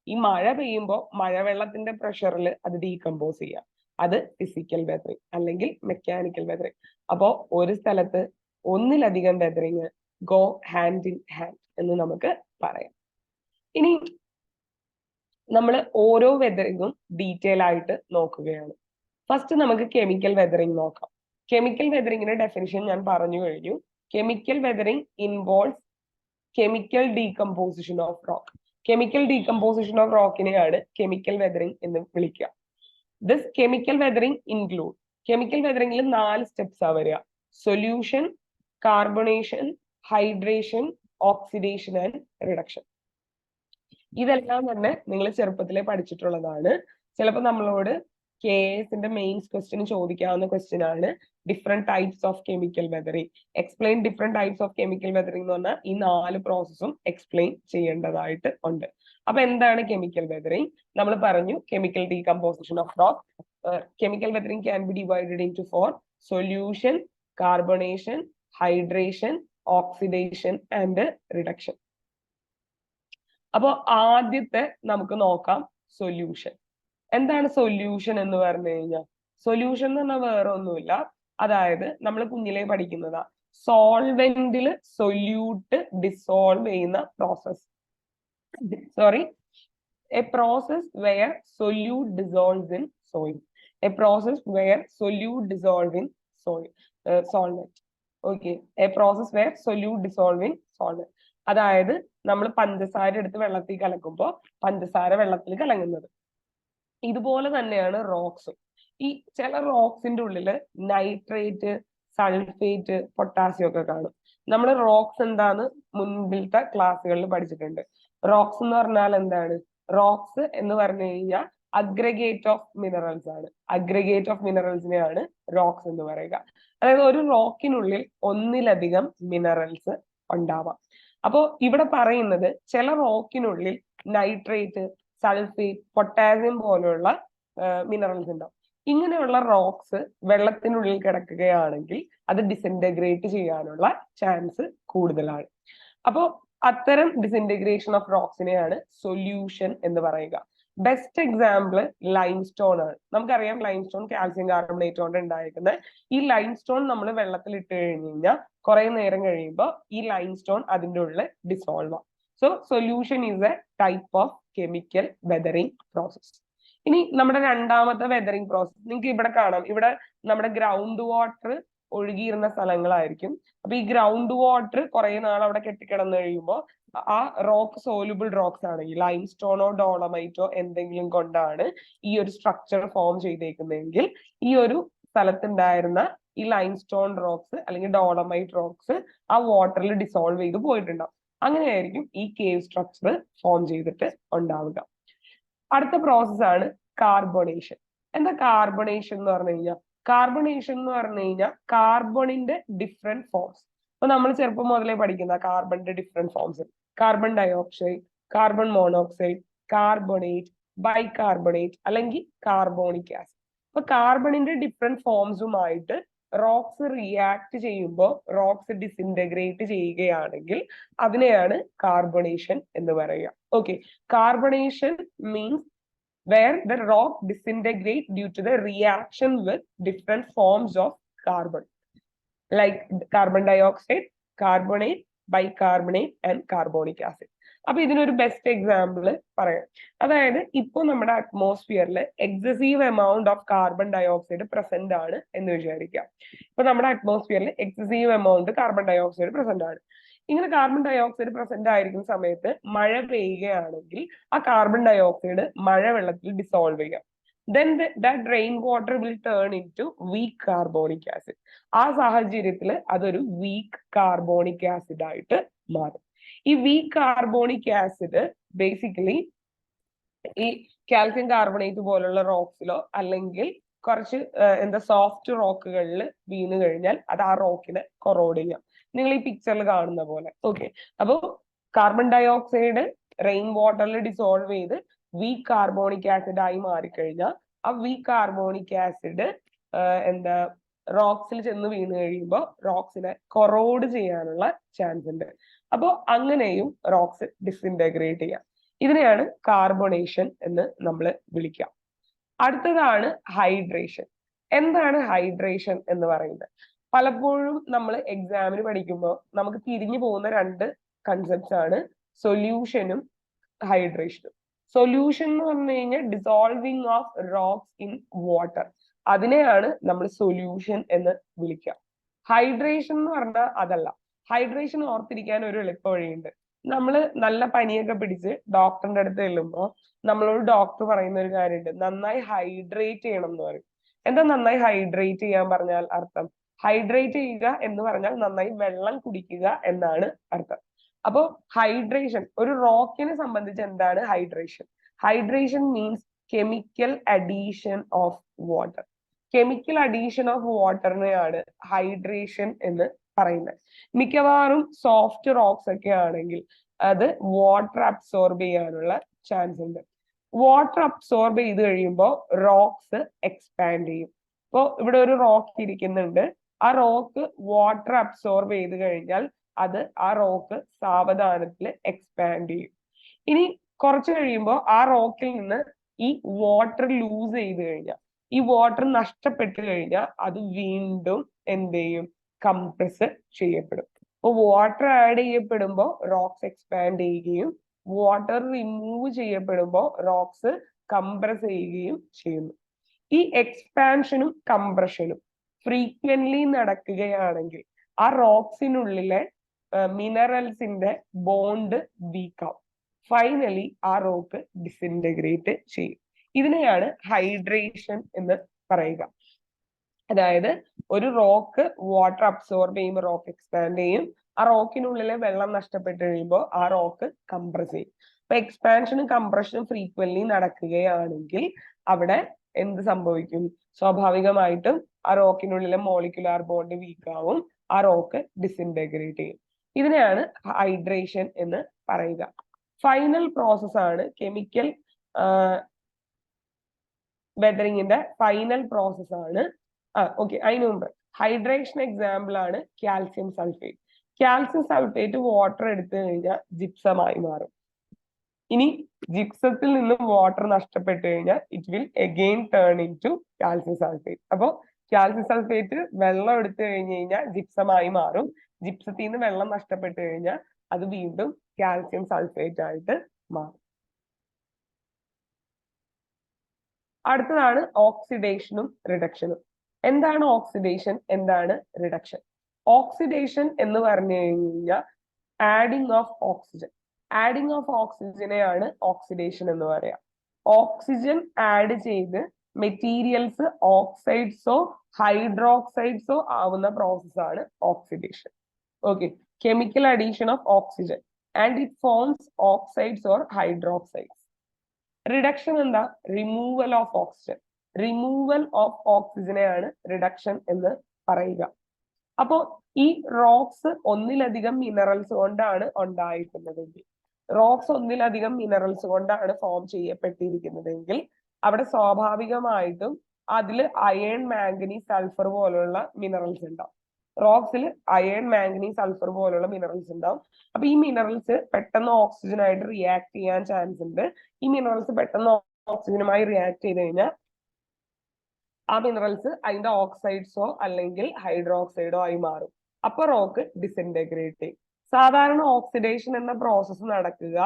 ഈ മഴ പെയ്യുമ്പോൾ മഴവെള്ളത്തിന്റെ പ്രഷറിൽ അത് ഡീകമ്പോസ് ചെയ്യാം. അത് ഫിസിക്കൽ വെതറിങ് അല്ലെങ്കിൽ മെക്കാനിക്കൽ വെതറിങ്. അപ്പോ ഒരു സ്ഥലത്ത് ഒന്നിലധികം weathering go hand in hand എന്ന് നമുക്ക് പറയാം. ഇനി നമ്മൾ ഓരോ വെതറിങ്ങും ഡീറ്റെയിൽ ആയിട്ട് നോക്കുകയാണ്. ഫസ്റ്റ് നമുക്ക് കെമിക്കൽ വെതറിങ് നോക്കാം. കെമിക്കൽ വെതറിങ്ങിന്റെ ഡെഫിനിഷൻ ഞാൻ പറഞ്ഞു കഴിഞ്ഞു. Chemical weathering involves chemical decomposition of rock. Chemical decomposition of റോക്കിനെയാണ് കെമിക്കൽ വെതറിങ് എന്ന് വിളിക്കുക. This chemical weathering include, chemical വെതറിങ്ങിൽ 4 സ്റ്റെപ്സ് ആ വരിക: solution, carbonation, hydration, oxidation and reduction. ഇതെല്ലാം തന്നെ നിങ്ങൾ ചെറുപ്പത്തിലെ പഠിച്ചിട്ടുള്ളതാണ്. ചിലപ്പോൾ നമ്മളോട് KSന്റെ മെയിൻസ് ക്വസ്റ്റ്യൻ ചോദിക്കാവുന്ന ക്വസ്റ്റ്യൻ ആണ് different types of chemical weathering. Explain different types of chemical weathering എന്ന് പറഞ്ഞാൽ ഈ 4 പ്രോസസ്സും എക്സ്പ്ലെയിൻ ചെയ്യേണ്ടതായിട്ട് ഉണ്ട്. അപ്പൊ എന്താണ് കെമിക്കൽ വെതറിങ്? നമ്മൾ പറഞ്ഞു chemical decomposition of rock. Chemical weathering can be divided into 4: solution, carbonation, hydration, oxidation and reduction. അപ്പോ ആദ്യത്തെ നമുക്ക് നോക്കാം സൊല്യൂഷൻ. എന്താണ് സൊല്യൂഷൻ എന്ന് പറഞ്ഞു കഴിഞ്ഞാൽ? സൊല്യൂഷൻ എന്ന് പറഞ്ഞാൽ വേറെ ഒന്നുമില്ല, അതായത് നമ്മൾ കുഞ്ഞിലെ പഠിക്കുന്നതാ, സോൾവെന്റില് സൊല്യൂട്ട് ഡിസോൾവ് ചെയ്യുന്ന process. A process where solute dissolves in soil. A process where solute dissolve in soil solvent. Okay, a process where solute dissolve in solvent. അതായത് നമ്മൾ പഞ്ചസാര എടുത്ത് വെള്ളത്തിൽ കലക്കുമ്പോൾ പഞ്ചസാര വെള്ളത്തിൽ കലങ്ങുന്നത്. ഇതുപോലെ തന്നെയാണ് റോക്സ്. ഈ ചില റോക്സിന്റെ ഉള്ളില് നൈട്രേറ്റ്, സൾഫേറ്റ്, പൊട്ടാസ്യം ഒക്കെ കാണും. നമ്മൾ റോക്സ് എന്താന്ന് മുൻപിലത്തെ ക്ലാസ്സുകളിൽ പഠിച്ചിട്ടുണ്ട്. റോക്സ് എന്ന് പറഞ്ഞാൽ എന്താണ്? റോക്സ് എന്ന് പറഞ്ഞു കഴിഞ്ഞാൽ അഗ്രഗേറ്റ് ഓഫ് മിനറൽസ് ആണ്. അഗ്രഗേറ്റ് ഓഫ് മിനറൽസിനെയാണ് റോക്സ് എന്ന് പറയുക. അതായത് ഒരു റോക്കിനുള്ളിൽ ഒന്നിലധികം മിനറൽസ് ഉണ്ടാവാം. അപ്പോ ഇവിടെ പറയുന്നത് ചില റോക്കിനുള്ളിൽ നൈട്രേറ്റ്, സൾഫേറ്റ്, പൊട്ടാസ്യം പോലെയുള്ള മിനറൽസ് ഉണ്ടാവും. ഇങ്ങനെയുള്ള റോക്സ് വെള്ളത്തിനുള്ളിൽ കിടക്കുകയാണെങ്കിൽ അത് ഡിസിൻറ്റഗ്രേറ്റ് ചെയ്യാനുള്ള ചാൻസ് കൂടുതലാണ്. അപ്പോൾ അത്തരം ഡിസിൻറ്റഗ്രേഷൻ ഓഫ് റോക്സിനെയാണ് സൊല്യൂഷൻ എന്ന് പറയുക. ബെസ്റ്റ് എക്സാമ്പിൾ ലൈംസ്റ്റോൺ ആണ്. നമുക്കറിയാം ലൈംസ്റ്റോൺ കാൽസ്യം കാർബണേറ്റ് കൊണ്ട് ഉണ്ടായിരിക്കുന്നത്. ഈ ലൈംസ്റ്റോൺ നമ്മൾ വെള്ളത്തിൽ ഇട്ട് കഴിഞ്ഞ് കഴിഞ്ഞാൽ കുറെ നേരം കഴിയുമ്പോൾ ഈ ലൈംസ്റ്റോൺ അതിൻ്റെ ഉള്ളിൽ ഡിസോൾവ് ആവും. So solution is a type of chemical weathering process. ഇനി നമ്മുടെ രണ്ടാമത്തെ വെതറിംഗ് പ്രോസസ് നിങ്ങൾക്ക് ഇവിടെ കാണാം. ഇവിടെ നമ്മുടെ ഗ്രൗണ്ട് വാട്ടർ ഒഴുകിയിരുന്ന സ്ഥലങ്ങളായിരിക്കും. അപ്പൊ ഈ ഗ്രൗണ്ട് വാട്ടർ കുറെ നാൾ അവിടെ കെട്ടിക്കിടന്നു കഴിയുമ്പോൾ ആ റോക്ക് സോലുബിൾ റോക്സ് ആണെങ്കിൽ ലൈംസ്റ്റോണോ ഡോളമൈറ്റോ എന്തെങ്കിലും കൊണ്ടാണ് ഈ ഒരു സ്ട്രക്ചർ ഫോം ചെയ്തേക്കുന്നതെങ്കിൽ ഈ ഒരു സ്ഥലത്തുണ്ടായിരുന്ന ഈ ലൈംസ്റ്റോൺ റോക്സ് അല്ലെങ്കിൽ ഡോളമൈറ്റ് റോക്സ് ആ വാട്ടറിൽ ഡിസോൾവ് ചെയ്ത് പോയിട്ടുണ്ടാവും. അങ്ങനെയായിരിക്കും ഈ കേവ് സ്ട്രക്ചർ ഫോം ചെയ്തിട്ട് ഉണ്ടാവുക. അടുത്ത പ്രോസസ്സാണ് കാർബണേഷൻ. എന്താ കാർബണേഷൻ എന്ന് പറഞ്ഞു കഴിഞ്ഞാൽ? കാർബണേഷൻ എന്ന് പറഞ്ഞു കഴിഞ്ഞാൽ കാർബണിന്റെ ഡിഫറെന്റ് ഫോംസ്. അപ്പൊ നമ്മൾ ചെറുപ്പം മുതലേ പഠിക്കുന്ന കാർബണിന്റെ different forms: carbon dioxide, carbon monoxide, carbonate, bicarbonate അല്ലെങ്കിൽ കാർബോണിക് ആസിഡ്. അപ്പൊ കാർബണിന്റെ ഡിഫറെന്റ് ഫോംസുമായിട്ട് റോക്സ് റിയാക്ട് ചെയ്യുമ്പോൾ റോക്സ് ഡിസിൻറ്റഗ്രേറ്റ് ചെയ്യുകയാണെങ്കിൽ അതിനെയാണ് കാർബണേഷൻ എന്ന് പറയുക. Okay, carbonation means where the rock disintegrate due to the reaction with different forms of carbon like carbon dioxide, carbonate, bicarbonate and carbonic acid. അപ്പൊ ഇതിനൊരു ബെസ്റ്റ് എക്സാമ്പിൾ പറയാം. അതായത് ഇപ്പൊ നമ്മുടെ അറ്റ്മോസ്ഫിയറിൽ excessive amount of carbon dioxide present ആണ് എന്ന് വിചാരിക്കാം. ഇപ്പൊ നമ്മുടെ അറ്റ്മോസ്ഫിയറിൽ excessive amount carbon dioxide present ആണ്. ഇങ്ങനെ കാർബൺ ഡയോക്സൈഡ് പ്രസന്റ് ആയിരിക്കുന്ന സമയത്ത് മഴ പെയ്യുകയാണെങ്കിൽ ആ കാർബൺ ഡയോക്സൈഡ് മഴവെള്ളത്തിൽ ഡിസോൾവ് ചെയ്യാം. then that rain water will turn into weak carbonic acid. ആ സാഹചര്യത്തിൽ അതൊരു വീക്ക് കാർബോണിക് ആസിഡ് ആയിട്ട് മാറും. ഈ വീക്ക് കാർബോണിക് ആസിഡ് ബേസിക്കലി ഈ കാൽസ്യം കാർബണേറ്റ് പോലുള്ള റോക്സിലോ അല്ലെങ്കിൽ കുറച്ച് സോഫ്റ്റ് റോക്കുകളിൽ വീണ് കഴിഞ്ഞാൽ അത് ആ റോക്കിനെ കൊറോഡ് ചെയ്യാം. നിങ്ങൾ ഈ പിക്ചറിൽ കാണുന്ന പോലെ. ഓക്കെ, അപ്പോ കാർബൺ ഡയോക്സൈഡ് റെയിൻ വാട്ടറിൽ ഡിസോൾവ് ചെയ്ത് വീക്ക് കാർബോണിക് ആസിഡ് ആയി മാറിക്കഴിഞ്ഞാൽ ആ വീക്ക് കാർബോണിക് ആസിഡ് റോക്സിൽ ചെന്ന് വീണ് കഴിയുമ്പോൾ റോക്സിനെ കൊറോഡ് ചെയ്യാനുള്ള ചാൻസ് ഉണ്ട്. അപ്പോൾ അങ്ങനെയും റോക്സ് ഡിസിൻറ്റഗ്രേറ്റ് ചെയ്യാം. ഇതിനെയാണ് കാർബണേഷൻ എന്ന് നമ്മൾ വിളിക്കുക. അടുത്തതാണ് ഹൈഡ്രേഷൻ. എന്താണ് ഹൈഡ്രേഷൻ എന്ന് പറയുന്നത്? പലപ്പോഴും നമ്മൾ എക്സാമിന് പഠിക്കുമ്പോൾ നമുക്ക് തിരിഞ്ഞു പോകുന്ന രണ്ട് കൺസെപ്റ്റ്സ് ആണ് സൊല്യൂഷനും ഹൈഡ്രേഷനും. സൊല്യൂഷൻ എന്ന് പറഞ്ഞു കഴിഞ്ഞാൽ dissolving of rocks in water, അതിനെയാണ് നമ്മൾ സൊല്യൂഷൻ എന്ന് വിളിക്കുക. ഹൈഡ്രേഷൻ എന്ന് പറഞ്ഞാൽ അതല്ല. ഹൈഡ്രേഷൻ ഓർത്തിരിക്കാൻ ഒരു എളുപ്പ വഴിയുണ്ട്. നമ്മൾ നല്ല പനിയൊക്കെ പിടിച്ച് ഡോക്ടറിന്റെ അടുത്ത് ചെല്ലുമ്പോൾ നമ്മളോട് ഡോക്ടർ പറയുന്ന ഒരു കാര്യമുണ്ട്, നന്നായി ഹൈഡ്രേറ്റ് ചെയ്യണം എന്ന് പറയും. എന്താ നന്നായി ഹൈഡ്രേറ്റ് ചെയ്യാൻ പറഞ്ഞാൽ അർത്ഥം? ഹൈഡ്രേറ്റ് ചെയ്യുക എന്ന് പറഞ്ഞാൽ നന്നായി വെള്ളം കുടിക്കുക എന്നാണ് അർത്ഥം. അപ്പോ ഹൈഡ്രേഷൻ, ഒരു റോക്കിനെ സംബന്ധിച്ച് എന്താണ് hydration? Hydration means chemical addition of water. Chemical addition of വാട്ടറിനെയാണ് ഹൈഡ്രേഷൻ എന്ന് പറയുന്നത്. മിക്കവാറും സോഫ്റ്റ് റോക്സ് ഒക്കെ ആണെങ്കിൽ അത് വാട്ടർ അബ്സോർബ് ചെയ്യാനുള്ള ചാൻസ് ഉണ്ട്. വാട്ടർ അബ്സോർബ് ചെയ്ത് കഴിയുമ്പോൾ റോക്സ് എക്സ്പാൻഡ് ചെയ്യും. ഇപ്പോൾ ഇവിടെ ഒരു റോക്ക് ഇരിക്കുന്നുണ്ട്, ആ റോക്ക് വാട്ടർ അബ്സോർബ് ചെയ്ത് കഴിഞ്ഞാൽ അത് ആ റോക്ക് സാവധാനത്തിൽ എക്സ്പാൻഡ് ചെയ്യും. ഇനി കുറച്ച് കഴിയുമ്പോൾ ആ റോക്കിൽ നിന്ന് ഈ വാട്ടർ ലൂസ് ചെയ്ത് കഴിഞ്ഞാൽ, ഈ വാട്ടർ നഷ്ടപ്പെട്ട് കഴിഞ്ഞാൽ അത് വീണ്ടും എന്ത് ചെയ്യും? കംപ്രസ് ചെയ്യപ്പെടും. അപ്പോൾ വാട്ടർ ആഡ് ചെയ്യപ്പെടുമ്പോൾ റോക്സ് എക്സ്പാൻഡ് ചെയ്യുകയും വാട്ടർ റിമൂവ് ചെയ്യപ്പെടുമ്പോൾ റോക്സ് കംപ്രസ് ചെയ്യുകയും ചെയ്യുന്നു. ഈ എക്സ്പാൻഷനും കംപ്രഷനും ഫ്രീക്വന്റ്ലി നടക്കുകയാണെങ്കിൽ ആ റോക്സിനുള്ളിലെ മിനറൽസിന്റെ ബോണ്ട് വീക്കാവും. ഫൈനലി ആ റോക്ക് ഡിസിൻറ്റഗ്രേറ്റ് ചെയ്യും. ഇതിനെയാണ് ഹൈഡ്രേഷൻ എന്ന് പറയുക. അതായത് ഒരു റോക്ക് വാട്ടർ അബ്സോർബ് ചെയ്യുമ്പോൾ റോക്ക് എക്സ്പാൻഡ് ചെയ്യും, ആ റോക്കിനുള്ളിലെ വെള്ളം നഷ്ടപ്പെട്ട് കഴിയുമ്പോൾ ആ റോക്ക് കംപ്രസ് ചെയ്യും. അപ്പൊ എക്സ്പാൻഷനും കംപ്രഷനും ഫ്രീക്വന്റ്ലി നടക്കുകയാണെങ്കിൽ അവിടെ എന്ത് സംഭവിക്കും? സ്വാഭാവികമായിട്ടും ആ റോക്കിനുള്ളിലെ മോളിക്കുലാർ ബോണ്ട് വീക്കാവും, ആ റോക്ക് ഡിസിൻറ്റഗ്രേറ്റ് ചെയ്യും. ഇതിനെയാണ് ഹൈഡ്രേഷൻ എന്ന് പറയുക. ഫൈനൽ പ്രോസസ് ആണ് കെമിക്കൽ വെതറിങ്ങിന്റെ ഫൈനൽ പ്രോസസ് ആണ്. ഓക്കെ, അതിനു മുമ്പ് ഹൈഡ്രേഷൻ എക്സാമ്പിൾ ആണ് calcium sulphate. Calcium sulphate water എടുത്തു കഴിഞ്ഞാൽ ജിപ്സമായി മാറും. ഇനി ജിപ്സത്തിൽ നിന്നും വാട്ടർ നഷ്ടപ്പെട്ടു കഴിഞ്ഞാൽ it will again turn in to calcium sulphate. അപ്പോ കാൽസ്യം സൾഫേറ്റ് വെള്ളം എടുത്തു കഴിഞ്ഞു കഴിഞ്ഞാൽ ജിപ്സമായി മാറും. ജിപ്സത്തിൽ നിന്ന് വെള്ളം നഷ്ടപ്പെട്ടു കഴിഞ്ഞാൽ അത് വീണ്ടും കാൽസ്യം സൾഫേറ്റ് ആയിട്ട് മാറും. അടുത്തതാണ് ഓക്സിഡേഷനും റിഡക്ഷനും. എന്താണ് ഓക്സിഡേഷൻ, എന്താണ് റിഡക്ഷൻ? ഓക്സിഡേഷൻ എന്ന് പറഞ്ഞു കഴിഞ്ഞാൽ adding of oxygen. Adding of ഓക്സിജനെയാണ് ഓക്സിഡേഷൻ എന്ന് പറയാം. ഓക്സിജൻ ആഡ് ചെയ്ത് മെറ്റീരിയൽസ് ഓക്സൈഡ്സോ ഹൈഡ്രോക്സൈഡ്സോ ആവുന്ന പ്രോസസ്സാണ് oxidation. Okay, chemical addition of oxygen and it forms oxides or hydroxides. Reduction എന്താ? Removal of oxygen. Removal of ഓക്സിജനെയാണ് റിഡക്ഷൻ എന്ന് പറയുക. അപ്പോ ഈ റോക്സ് ഒന്നിലധികം മിനറൽസ് കൊണ്ടാണ് ഉണ്ടായിരിക്കുന്നതെങ്കിൽ, റോക്സ് ഒന്നിലധികം മിനറൽസ് കൊണ്ടാണ് ഫോം ചെയ്യപ്പെട്ടിരിക്കുന്നതെങ്കിൽ അവിടെ സ്വാഭാവികമായിട്ടും അതിൽ അയൺ, മാംഗനീസ്, സൾഫർ പോലുള്ള മിനറൽസ് ഉണ്ടാവും. റോക്സിൽ അയൺ, മാംഗനീസ്, സൾഫർ പോലുള്ള മിനറൽസ് ഉണ്ടാവും. അപ്പൊ ഈ മിനറൽസ് പെട്ടെന്ന് ഓക്സിജനായിട്ട് റിയാക്ട് ചെയ്യാൻ ചാൻസ് ഉണ്ട്. ഈ മിനറൽസ് പെട്ടെന്ന് ഓക്സിജനുമായി റിയാക്ട് ചെയ്ത് കഴിഞ്ഞാൽ ആ മിനറൽസ് അതിന്റെ ഓക്സൈഡ്സോ അല്ലെങ്കിൽ ഹൈഡ്രോക്സൈഡോ ആയി മാറും. അപ്പൊ റോക്ക് ഡിസിൻറ്റഗ്രേറ്റ് ചെയ്യും. സാധാരണ ഓക്സിഡേഷൻ എന്ന പ്രോസസ്സ് നടക്കുക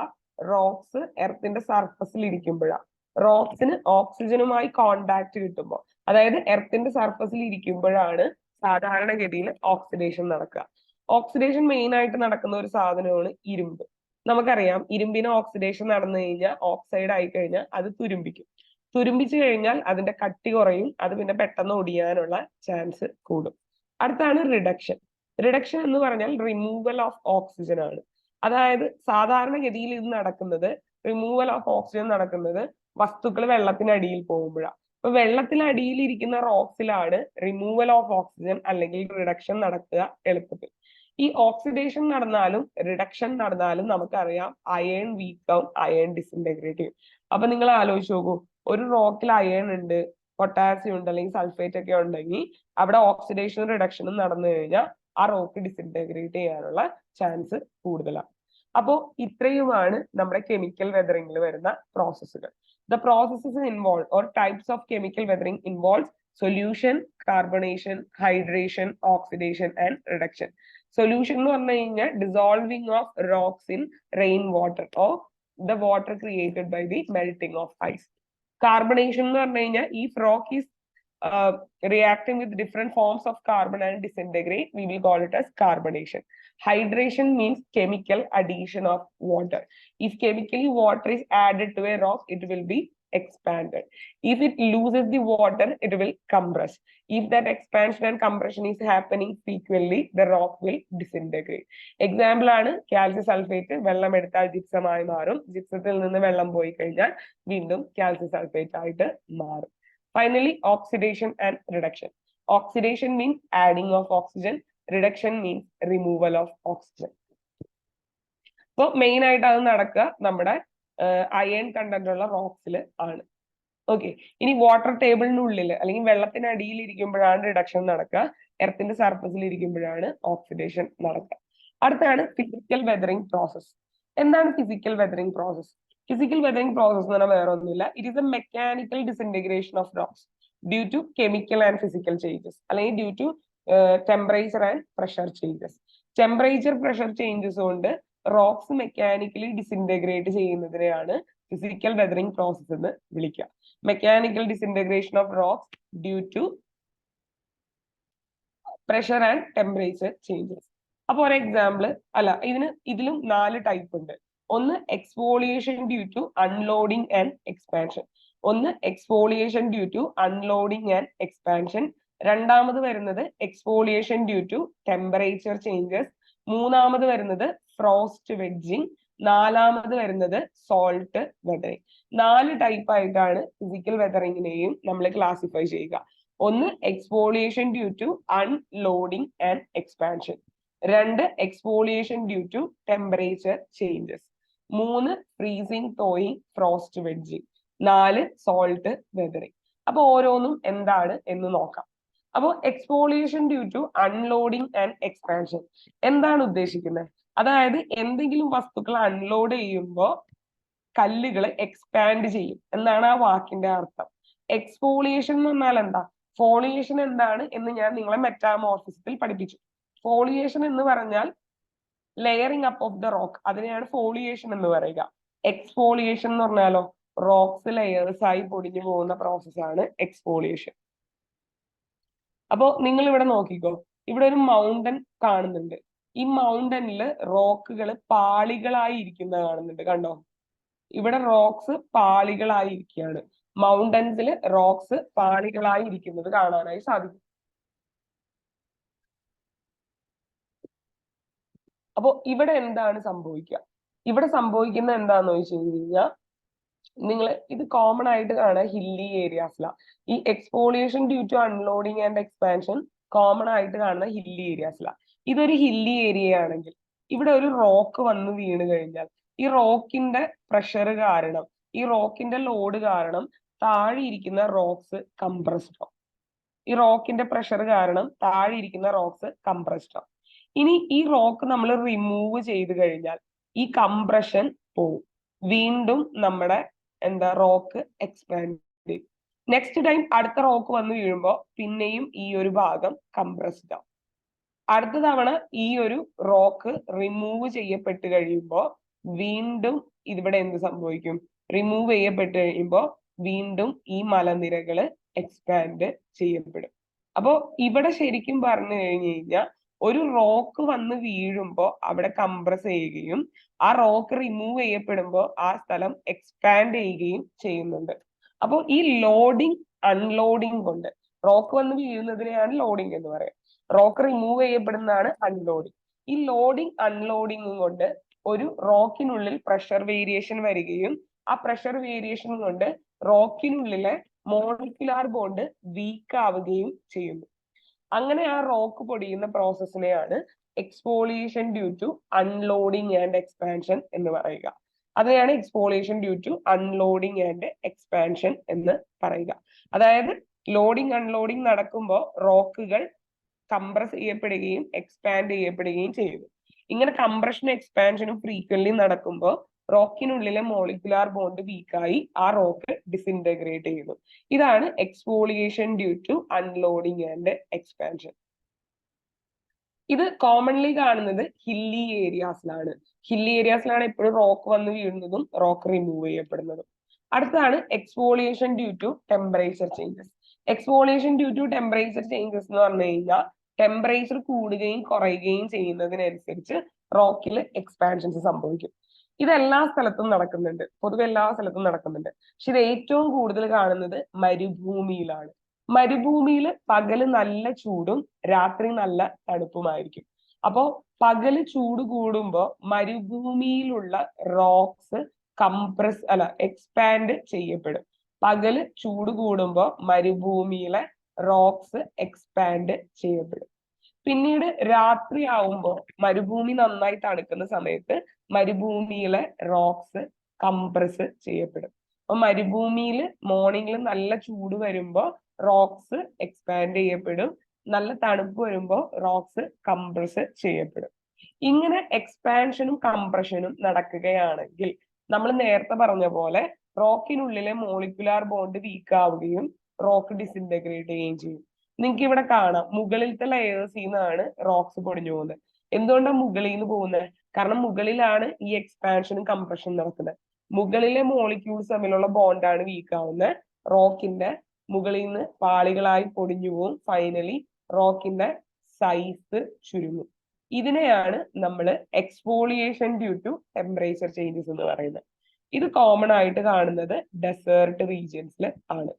റോക്സ് എർത്തിന്റെ സർഫസിൽ ഇരിക്കുമ്പോഴാണ്. റോക്സിന് ഓക്സിജനുമായി കോണ്ടാക്ട് കിട്ടുമ്പോൾ, അതായത് എർത്തിന്റെ സർഫസിൽ ഇരിക്കുമ്പോഴാണ് സാധാരണഗതിയിൽ ഓക്സിഡേഷൻ നടക്കുക. ഓക്സിഡേഷൻ മെയിൻ ആയിട്ട് നടക്കുന്ന ഒരു സാധനമാണ് ഇരുമ്പ്. നമുക്കറിയാം, ഇരുമ്പിന് ഓക്സിഡേഷൻ നടന്നു കഴിഞ്ഞാൽ, ഓക്സൈഡ് ആയി കഴിഞ്ഞാൽ അത് തുരുമ്പിക്കും. തുരുമ്പിച്ചു കഴിഞ്ഞാൽ അതിന്റെ കട്ടി കുറയും, അത് പിന്നെ പെട്ടെന്ന് ഒടിയാനുള്ള ചാൻസ് കൂടും. അടുത്താണ് റിഡക്ഷൻ. റിഡക്ഷൻ എന്ന് പറഞ്ഞാൽ റിമൂവൽ ഓഫ് ഓക്സിജൻ ആണ്. അതായത് സാധാരണഗതിയിൽ ഇത് നടക്കുന്നത്, റിമൂവൽ ഓഫ് ഓക്സിജൻ നടക്കുന്നത് വസ്തുക്കൾ വെള്ളത്തിനടിയിൽ പോകുമ്പോഴാണ്. അപ്പൊ വെള്ളത്തിനടിയിൽ ഇരിക്കുന്ന റോക്സിലാണ് റിമൂവൽ ഓഫ് ഓക്സിജൻ അല്ലെങ്കിൽ റിഡക്ഷൻ നടക്കുക എളുപ്പത്തിൽ. ഈ ഓക്സിഡേഷൻ നടന്നാലും റിഡക്ഷൻ നടന്നാലും നമുക്കറിയാം അയൺ വീക്ക് ആവും, അയൺ ഡിസിൻറ്റഗ്രേറ്റ് ചെയ്യും. അപ്പൊ നിങ്ങൾ ആലോചിച്ച് നോക്കൂ, ഒരു റോക്കിൽ അയൺ ഉണ്ട്, പൊട്ടാസ്യം ഉണ്ട്, അല്ലെങ്കിൽ സൾഫേറ്റ് ഒക്കെ ഉണ്ടെങ്കിൽ അവിടെ ഓക്സിഡേഷനും റിഡക്ഷനും നടന്നു കഴിഞ്ഞാൽ ആ റോക്ക് ഡിസിൻറ്റഗ്രേറ്റ് ചെയ്യാനുള്ള ചാൻസ് കൂടുതലാണ്. അപ്പോ ഇത്രയുമാണ് നമ്മുടെ കെമിക്കൽ വെതറിംഗിൽ വരുന്ന പ്രോസസ്സുകൾ. The processes involve or types of chemical weathering involve solution, carbonation, hydration, oxidation and reduction. Solution എന്ന് പറഞ്ഞു കഴിഞ്ഞാൽ dissolving of rocks in rain water or the water created by the melting of ice. Carbonation എന്ന് പറഞ്ഞു കഴിഞ്ഞാൽ if rock is reacting with different forms of carbon and disintegrate, we will call it as carbonation. Hydration means chemical addition of water. If chemically water is added to a rock, it will be expanded. If it loses the water, it will compress. If that expansion and compression is happening frequently, the rock will disintegrate. Example ആണ് കാൽസ്യം സൾഫേറ്റ്. വെള്ളം എടുത്താൽ ജിപ്സമായി മാറും, ജിപ്സത്തിൽ നിന്ന് വെള്ളം പോയി കഴിഞ്ഞാൽ വീണ്ടും കാൽസ്യം സൾഫേറ്റ് ആയിട്ട് മാറും. Finally, oxidation and reduction. Oxidation means adding of oxygen. Reduction means removal of oxygen. അപ്പോൾ മെയിൻ ആയിട്ട് അത് നടക്കുക നമ്മുടെ അയൺ കണ്ടന്റ് ഉള്ള റോക്സിൽ ആണ്. ഓക്കെ, ഇനി വാട്ടർ ടേബിളിനുള്ളിൽ അല്ലെങ്കിൽ വെള്ളത്തിനടിയിൽ ഇരിക്കുമ്പോഴാണ് റിഡക്ഷൻ നടക്കുക, എർത്തിന്റെ സർഫസിൽ ഇരിക്കുമ്പോഴാണ് ഓക്സിഡേഷൻ നടക്കുക. അടുത്താണ് ഫിസിക്കൽ വെതറിംഗ് പ്രോസസ്. എന്താണ് physical weathering process? Physical weathering process എന്ന് പറഞ്ഞാൽ വേറെ ഒന്നുമില്ല, it is a mechanical disintegration of rocks due to chemical and physical changes, അല്ലെങ്കിൽ due to temperature and pressure changes. Temperature, pressure changes കൊണ്ട് റോക്സ് മെക്കാനിക്കലി ഡിസിൻറ്റഗ്രേറ്റ് ചെയ്യുന്നതിനെയാണ് ഫിസിക്കൽ വെതറിംഗ് പ്രോസസ് എന്ന് വിളിക്കുക. Mechanical disintegration of rocks due to pressure and temperature changes. അപ്പൊ ഒരു എക്സാമ്പിൾ അല്ല, ഇതിലും 4 ടൈപ്പ് ഉണ്ട്. ഒന്ന് exfoliation due to unloading and expansion. ഒന്ന് exfoliation due to unloading and expansion. രണ്ടാമത് വരുന്നത് exfoliation due to temperature changes. മൂന്നാമത് വരുന്നത് ഫ്രോസ്റ്റ് വെഡ്ജിങ്. നാലാമത് വരുന്നത് സോൾട്ട് വെതറിംഗ്. 4 ടൈപ്പ് ആയിട്ടാണ് ഫിസിക്കൽ വെതറിങ്ങിനെയും നമ്മൾ ക്ലാസിഫൈ ചെയ്യുക. ഒന്ന് exfoliation due to unloading and expansion. 2 exfoliation due to temperature changes. 3 freezing, thawing, frost wedging. 4 salt weathering. അപ്പൊ ഓരോന്നും എന്താണ് എന്ന് നോക്കാം. അപ്പോൾ exfoliation due to unloading and expansion എന്താണ് ഉദ്ദേശിക്കുന്നത്? അതായത് എന്തെങ്കിലും വസ്തുക്കൾ അൺലോഡ് ചെയ്യുമ്പോൾ കല്ലുകൾ എക്സ്പാൻഡ് ചെയ്യും എന്നാണ് ആ വാക്കിന്റെ അർത്ഥം. എക്സ്ഫോളിയേഷൻ എന്ന് പറഞ്ഞാൽ എന്താ? ഫോളിയേഷൻ എന്താണ് എന്ന് ഞാൻ നിങ്ങളെ മെറ്റാമോർഫിസത്തിൽ പഠിപ്പിച്ചു. ഫോളിയേഷൻ എന്ന് പറഞ്ഞാൽ layering up of the rock, അതിനെയാണ് ഫോളിയേഷൻ എന്ന് പറയുക. എക്സ്ഫോളിയേഷൻ എന്ന് പറഞ്ഞാലോ റോക്സ് ലെയേഴ്സ് ആയി പൊടിഞ്ഞു പോകുന്ന പ്രോസസ്സാണ് എക്സ്ഫോളിയേഷൻ. അപ്പോ നിങ്ങൾ ഇവിടെ നോക്കിക്കോ, ഇവിടെ ഒരു മൗണ്ടൻ കാണുന്നുണ്ട്. ഈ മൗണ്ടനിൽ റോക്കുകൾ പാളികളായി ഇരിക്കുന്നത് കാണുന്നുണ്ട്, കണ്ടോ? ഇവിടെ റോക്സ് പാളികളായി ഇരിക്കുകയാണ്. മൗണ്ടൻസിൽ റോക്സ് പാളികളായി ഇരിക്കുന്നത് കാണാനായി സാധിക്കും. അപ്പോ ഇവിടെ എന്താണ് സംഭവിക്കുക? ഇവിടെ സംഭവിക്കുന്നത് എന്താന്ന് വെച്ച് കഴിഞ്ഞാൽ, നിങ്ങൾ ഇത് കോമൺ ആയിട്ട് കാണാൻ ഹില്ലി ഏരിയാസിലാണ്. ഈ exfoliation due to unloading and expansion common ആയിട്ട് കാണുന്ന ഹില്ലി ഏരിയാസിലാണ്. ഇതൊരു ഹില്ലി ഏരിയ ആണെങ്കിൽ ഇവിടെ ഒരു റോക്ക് വന്ന് വീണ് കഴിഞ്ഞാൽ ഈ റോക്കിന്റെ പ്രഷർ കാരണം, ഈ റോക്കിന്റെ ലോഡ് കാരണം താഴെ ഇരിക്കുന്ന റോക്സ് കംപ്രസ്ഡ് ആവും. ഈ റോക്കിന്റെ പ്രഷർ കാരണം താഴെ ഇരിക്കുന്ന റോക്സ് കംപ്രസ്ഡ് ആവും. ഇനി ഈ റോക്ക് നമ്മൾ റിമൂവ് ചെയ്ത് കഴിഞ്ഞാൽ ഈ കംപ്രഷൻ പോവും. വീണ്ടും നമ്മുടെ റോക്ക് എക്സ്പാൻഡ് ചെയ്യും. നെക്സ്റ്റ് ടൈം അടുത്ത റോക്ക് വന്ന് വീഴുമ്പോൾ പിന്നെയും ഈ ഒരു ഭാഗം കംപ്രസ്ഡ് ആവും. അടുത്ത തവണ ഈ ഒരു റോക്ക് റിമൂവ് ചെയ്യപ്പെട്ട് കഴിയുമ്പോൾ വീണ്ടും ഇവിടെ എന്ത് സംഭവിക്കും? റിമൂവ് ചെയ്യപ്പെട്ട് കഴിയുമ്പോൾ വീണ്ടും ഈ മലനിരകള് എക്സ്പാൻഡ് ചെയ്യപ്പെടും. അപ്പോ ഇവിടെ ശരിക്കും പറഞ്ഞു കഴിഞ്ഞു കഴിഞ്ഞാൽ ഒരു റോക്ക് വന്ന് വീഴുമ്പോൾ അവിടെ കംപ്രസ് ചെയ്യുകയും ആ റോക്ക് റിമൂവ് ചെയ്യപ്പെടുമ്പോൾ ആ സ്ഥലം എക്സ്പാൻഡ് ചെയ്യുകയും ചെയ്യുന്നുണ്ട്. അപ്പോൾ ഈ ലോഡിങ് അൺലോഡിങ് കൊണ്ട്, റോക്ക് വന്ന് വീഴുന്നതിനെയാണ് ലോഡിങ് എന്ന് പറയുന്നത്, റോക്ക് റിമൂവ് ചെയ്യപ്പെടുന്നതാണ് അൺലോഡിങ്. ഈ ലോഡിങ് അൺലോഡിങ് കൊണ്ട് ഒരു റോക്കിനുള്ളിൽ പ്രഷർ വേരിയേഷൻ വരികയും ആ പ്രഷർ വേരിയേഷൻ കൊണ്ട് റോക്കിനുള്ളിലെ മോളിക്കുലാർ ബോണ്ട് വീക്ക് ആവുകയും ചെയ്യുന്നു. അങ്ങനെ ആ റോക്ക് പൊടിയുന്ന പ്രോസസ്സിനെയാണ് exfoliation due to unloading and expansion എന്ന് പറയുക. അതിനെയാണ് exfoliation due to unloading and expansion എന്ന് പറയുക. അതായത് ലോഡിങ് അൺലോഡിങ് നടക്കുമ്പോൾ റോക്കുകൾ കംപ്രസ് ചെയ്യപ്പെടുകയും എക്സ്പാൻഡ് ചെയ്യപ്പെടുകയും ചെയ്യുന്നു. ഇങ്ങനെ കംപ്രഷനും എക്സ്പാൻഷനും ഫ്രീക്വന്റ്ലി നടക്കുമ്പോൾ റോക്കിനുള്ളിലെ മോളിക്കുലാർ ബോണ്ട് വീക്കായി ആ റോക്ക് ഡിസിൻറ്റഗ്രേറ്റ് ചെയ്യുന്നു. ഇതാണ് exfoliation due to unloading and expansion. ഇത് കോമൺലി കാണുന്നത് ഹില്ലി ഏരിയാസിലാണ്. ഹില്ലി ഏരിയാസിലാണ് എപ്പോഴും റോക്ക് വന്ന് വീഴുന്നതും റോക്ക് റിമൂവ് ചെയ്യപ്പെടുന്നതും. അടുത്താണ് exfoliation due to temperature changes. Exfoliation due to temperature changes എന്ന് പറഞ്ഞു കഴിഞ്ഞാൽ ടെമ്പറേച്ചർ കൂടുകയും കുറയുകയും ചെയ്യുന്നതിനനുസരിച്ച് റോക്കിൽ എക്സ്പാൻഷൻസ് സംഭവിക്കും. ഇത് എല്ലാ സ്ഥലത്തും നടക്കുന്നുണ്ട്, പൊതുവെ എല്ലാ സ്ഥലത്തും നടക്കുന്നുണ്ട്. പക്ഷെ ഇത് ഏറ്റവും കൂടുതൽ കാണുന്നത് മരുഭൂമിയിലാണ്. മരുഭൂമിയിൽ പകല് നല്ല ചൂടും രാത്രി നല്ല തണുപ്പുമായിരിക്കും. അപ്പോ പകല് ചൂട് കൂടുമ്പോ മരുഭൂമിയിലുള്ള റോക്സ് എക്സ്പാൻഡ് ചെയ്യപ്പെടും. പകല് ചൂട് കൂടുമ്പോ മരുഭൂമിയിലെ റോക്സ് എക്സ്പാൻഡ് ചെയ്യപ്പെടും. പിന്നീട് രാത്രി ആവുമ്പോ മരുഭൂമി നന്നായി തണുക്കുന്ന സമയത്ത് മരുഭൂമിയിലെ റോക്സ് കംപ്രസ് ചെയ്യപ്പെടും. അപ്പൊ മരുഭൂമിയിൽ മോർണിംഗിൽ നല്ല ചൂട് വരുമ്പോ റോക്സ് എക്സ്പാൻഡ് ചെയ്യപ്പെടും, നല്ല തണുപ്പ് വരുമ്പോൾ റോക്സ് കംപ്രസ് ചെയ്യപ്പെടും. ഇങ്ങനെ എക്സ്പാൻഷനും കംപ്രഷനും നടക്കുകയാണെങ്കിൽ നമ്മൾ നേരത്തെ പറഞ്ഞ പോലെ റോക്കിനുള്ളിലെ മോളിക്കുലാർ ബോണ്ട് വീക്ക് ആവുകയും റോക്ക് ഡിസിൻറ്റഗ്രേറ്റ് ചെയ്യുകയും ചെയ്യും. നിങ്ങൾക്ക് ഇവിടെ കാണാം, മുകളിലത്തെ ലെയേഴ്സിൽ നിന്നാണ് റോക്സ് പൊടിഞ്ഞു പോകുന്നത്. എന്തുകൊണ്ടാണ് മുകളിൽ നിന്ന് പോകുന്നത്? കാരണം മുകളിലാണ് ഈ എക്സ്പാൻഷനും കംപ്രഷനും നടക്കുന്നത്. മുകളിലെ മോളിക്യൂൾസ് തമ്മിലുള്ള ബോണ്ടാണ് വീക്ക് ആവുന്നത്. റോക്കിന്റെ മുകളിൽ നിന്ന് പാളികളായി പൊടിഞ്ഞു പോകും. ഫൈനലി റോക്കിന്റെ സൈസ് ചുരുങ്ങും. ഇതിനെയാണ് നമ്മൾ exfoliation due to temperature changes എന്ന് പറയുന്നത്. ഇത് കോമൺ ആയിട്ട് കാണുന്നത് ഡെസേർട്ട് റീജിയൻസിൽ ആണ്.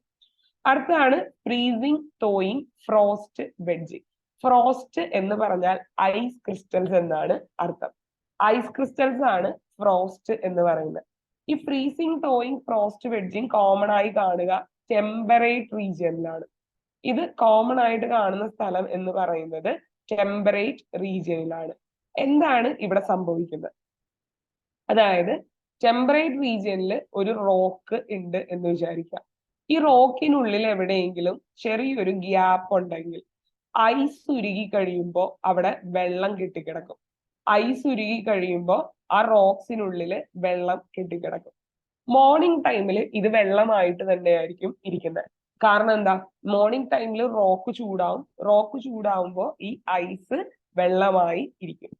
അടുത്താണ് freezing, thawing, frost, wedging. Frost എന്ന് പറഞ്ഞാൽ ഐസ് ക്രിസ്റ്റൽസ് എന്നാണ് അർത്ഥം. ഐസ് ക്രിസ്റ്റൽസ് ആണ് ഫ്രോസ്റ്റ് എന്ന് പറയുന്നത്. ഈ freezing, thawing, frost, wedging common ആയി കാണുക ടെമ്പറേറ്റ് റീജിയനിലാണ്. ഇത് കോമൺ ആയിട്ട് കാണുന്ന സ്ഥലം എന്ന് പറയുന്നത് ടെമ്പറേറ്റ് റീജിയനിലാണ്. എന്താണ് ഇവിടെ സംഭവിക്കുന്നത്? അതായത് ടെമ്പറേറ്റ് റീജിയനിൽ ഒരു റോക്ക് ഉണ്ട് എന്ന് വിചാരിക്കാം. ഈ റോക്കിനുള്ളിൽ എവിടെയെങ്കിലും ചെറിയൊരു ഗ്യാപ്പ് ഉണ്ടെങ്കിൽ ഐസ് ഉരുകി കഴിയുമ്പോൾ അവിടെ വെള്ളം കെട്ടിക്കിടക്കും. ഐസ് ഉരുകി കഴിയുമ്പോൾ ആ റോക്സിനുള്ളിൽ വെള്ളം കെട്ടിക്കിടക്കും. മോർണിംഗ് ടൈമിൽ ഇത് വെള്ളമായിട്ട് തന്നെയായിരിക്കും ഇരിക്കുന്നത്. കാരണം എന്താ? മോർണിംഗ് ടൈമിൽ റോക്ക് ചൂടാവും. റോക്ക് ചൂടാവുമ്പോൾ ഈ ഐസ് വെള്ളമായി ഇരിക്കും.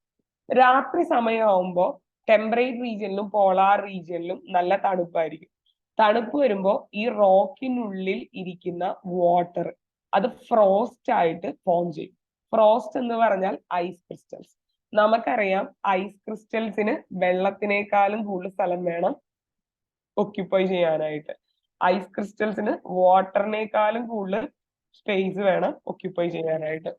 രാത്രി സമയമാകുമ്പോൾ ടെമ്പറേറ്റ് റീജിയനിലും പോളാർ റീജിയനിലും നല്ല തണുപ്പായിരിക്കും. തണുപ്പ് വരുമ്പോ ഈ റോക്കിനുള്ളിൽ ഇരിക്കുന്ന വാട്ടർ അത് ഫ്രോസ്റ്റ് ആയിട്ട് ഫോം ചെയ്യും. ഫ്രോസ്റ്റ് എന്ന് പറഞ്ഞാൽ ഐസ് ക്രിസ്റ്റൽസ്. നമുക്കറിയാം ഐസ് ക്രിസ്റ്റൽസിന് വെള്ളത്തിനേക്കാളും കൂടുതൽ സ്ഥലം വേണം ഒക്യുപ്പൈ ചെയ്യാനായിട്ട്. ഐസ് ക്രിസ്റ്റൽസിന് വാട്ടറിനേക്കാളും കൂടുതൽ സ്പേസ് വേണം ഒക്യുപ്പൈ ചെയ്യാനായിട്ട്.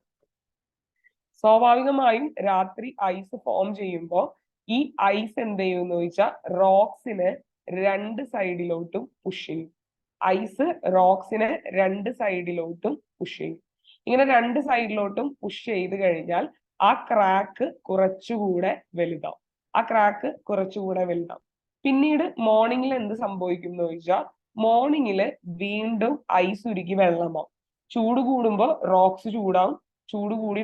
സ്വാഭാവികമായും രാത്രി ഐസ് ഫോം ചെയ്യുമ്പോൾ ഈ ഐസ് എന്ത് ചെയ്യുമെന്ന് ചോദിച്ചാൽ റോക്സിനെ രണ്ട് സൈഡിലോട്ടും പുഷ് ചെയ്യും. ഐസ് റോക്സിനെ രണ്ട് സൈഡിലോട്ടും പുഷ് ചെയ്യും. ഇങ്ങനെ രണ്ട് സൈഡിലോട്ടും പുഷ് ചെയ്ത് കഴിഞ്ഞാൽ ആ ക്രാക്ക് കുറച്ചുകൂടെ വലുതാവും. പിന്നീട് മോർണിംഗിൽ എന്ത് സംഭവിക്കും എന്ന് ചോദിച്ചാൽ മോർണിംഗിൽ വീണ്ടും ഐസ് ഉരുക്കി വെള്ളമാവും. ചൂട് കൂടുമ്പോൾ റോക്സ് ചൂടാവും, ചൂട് കൂടി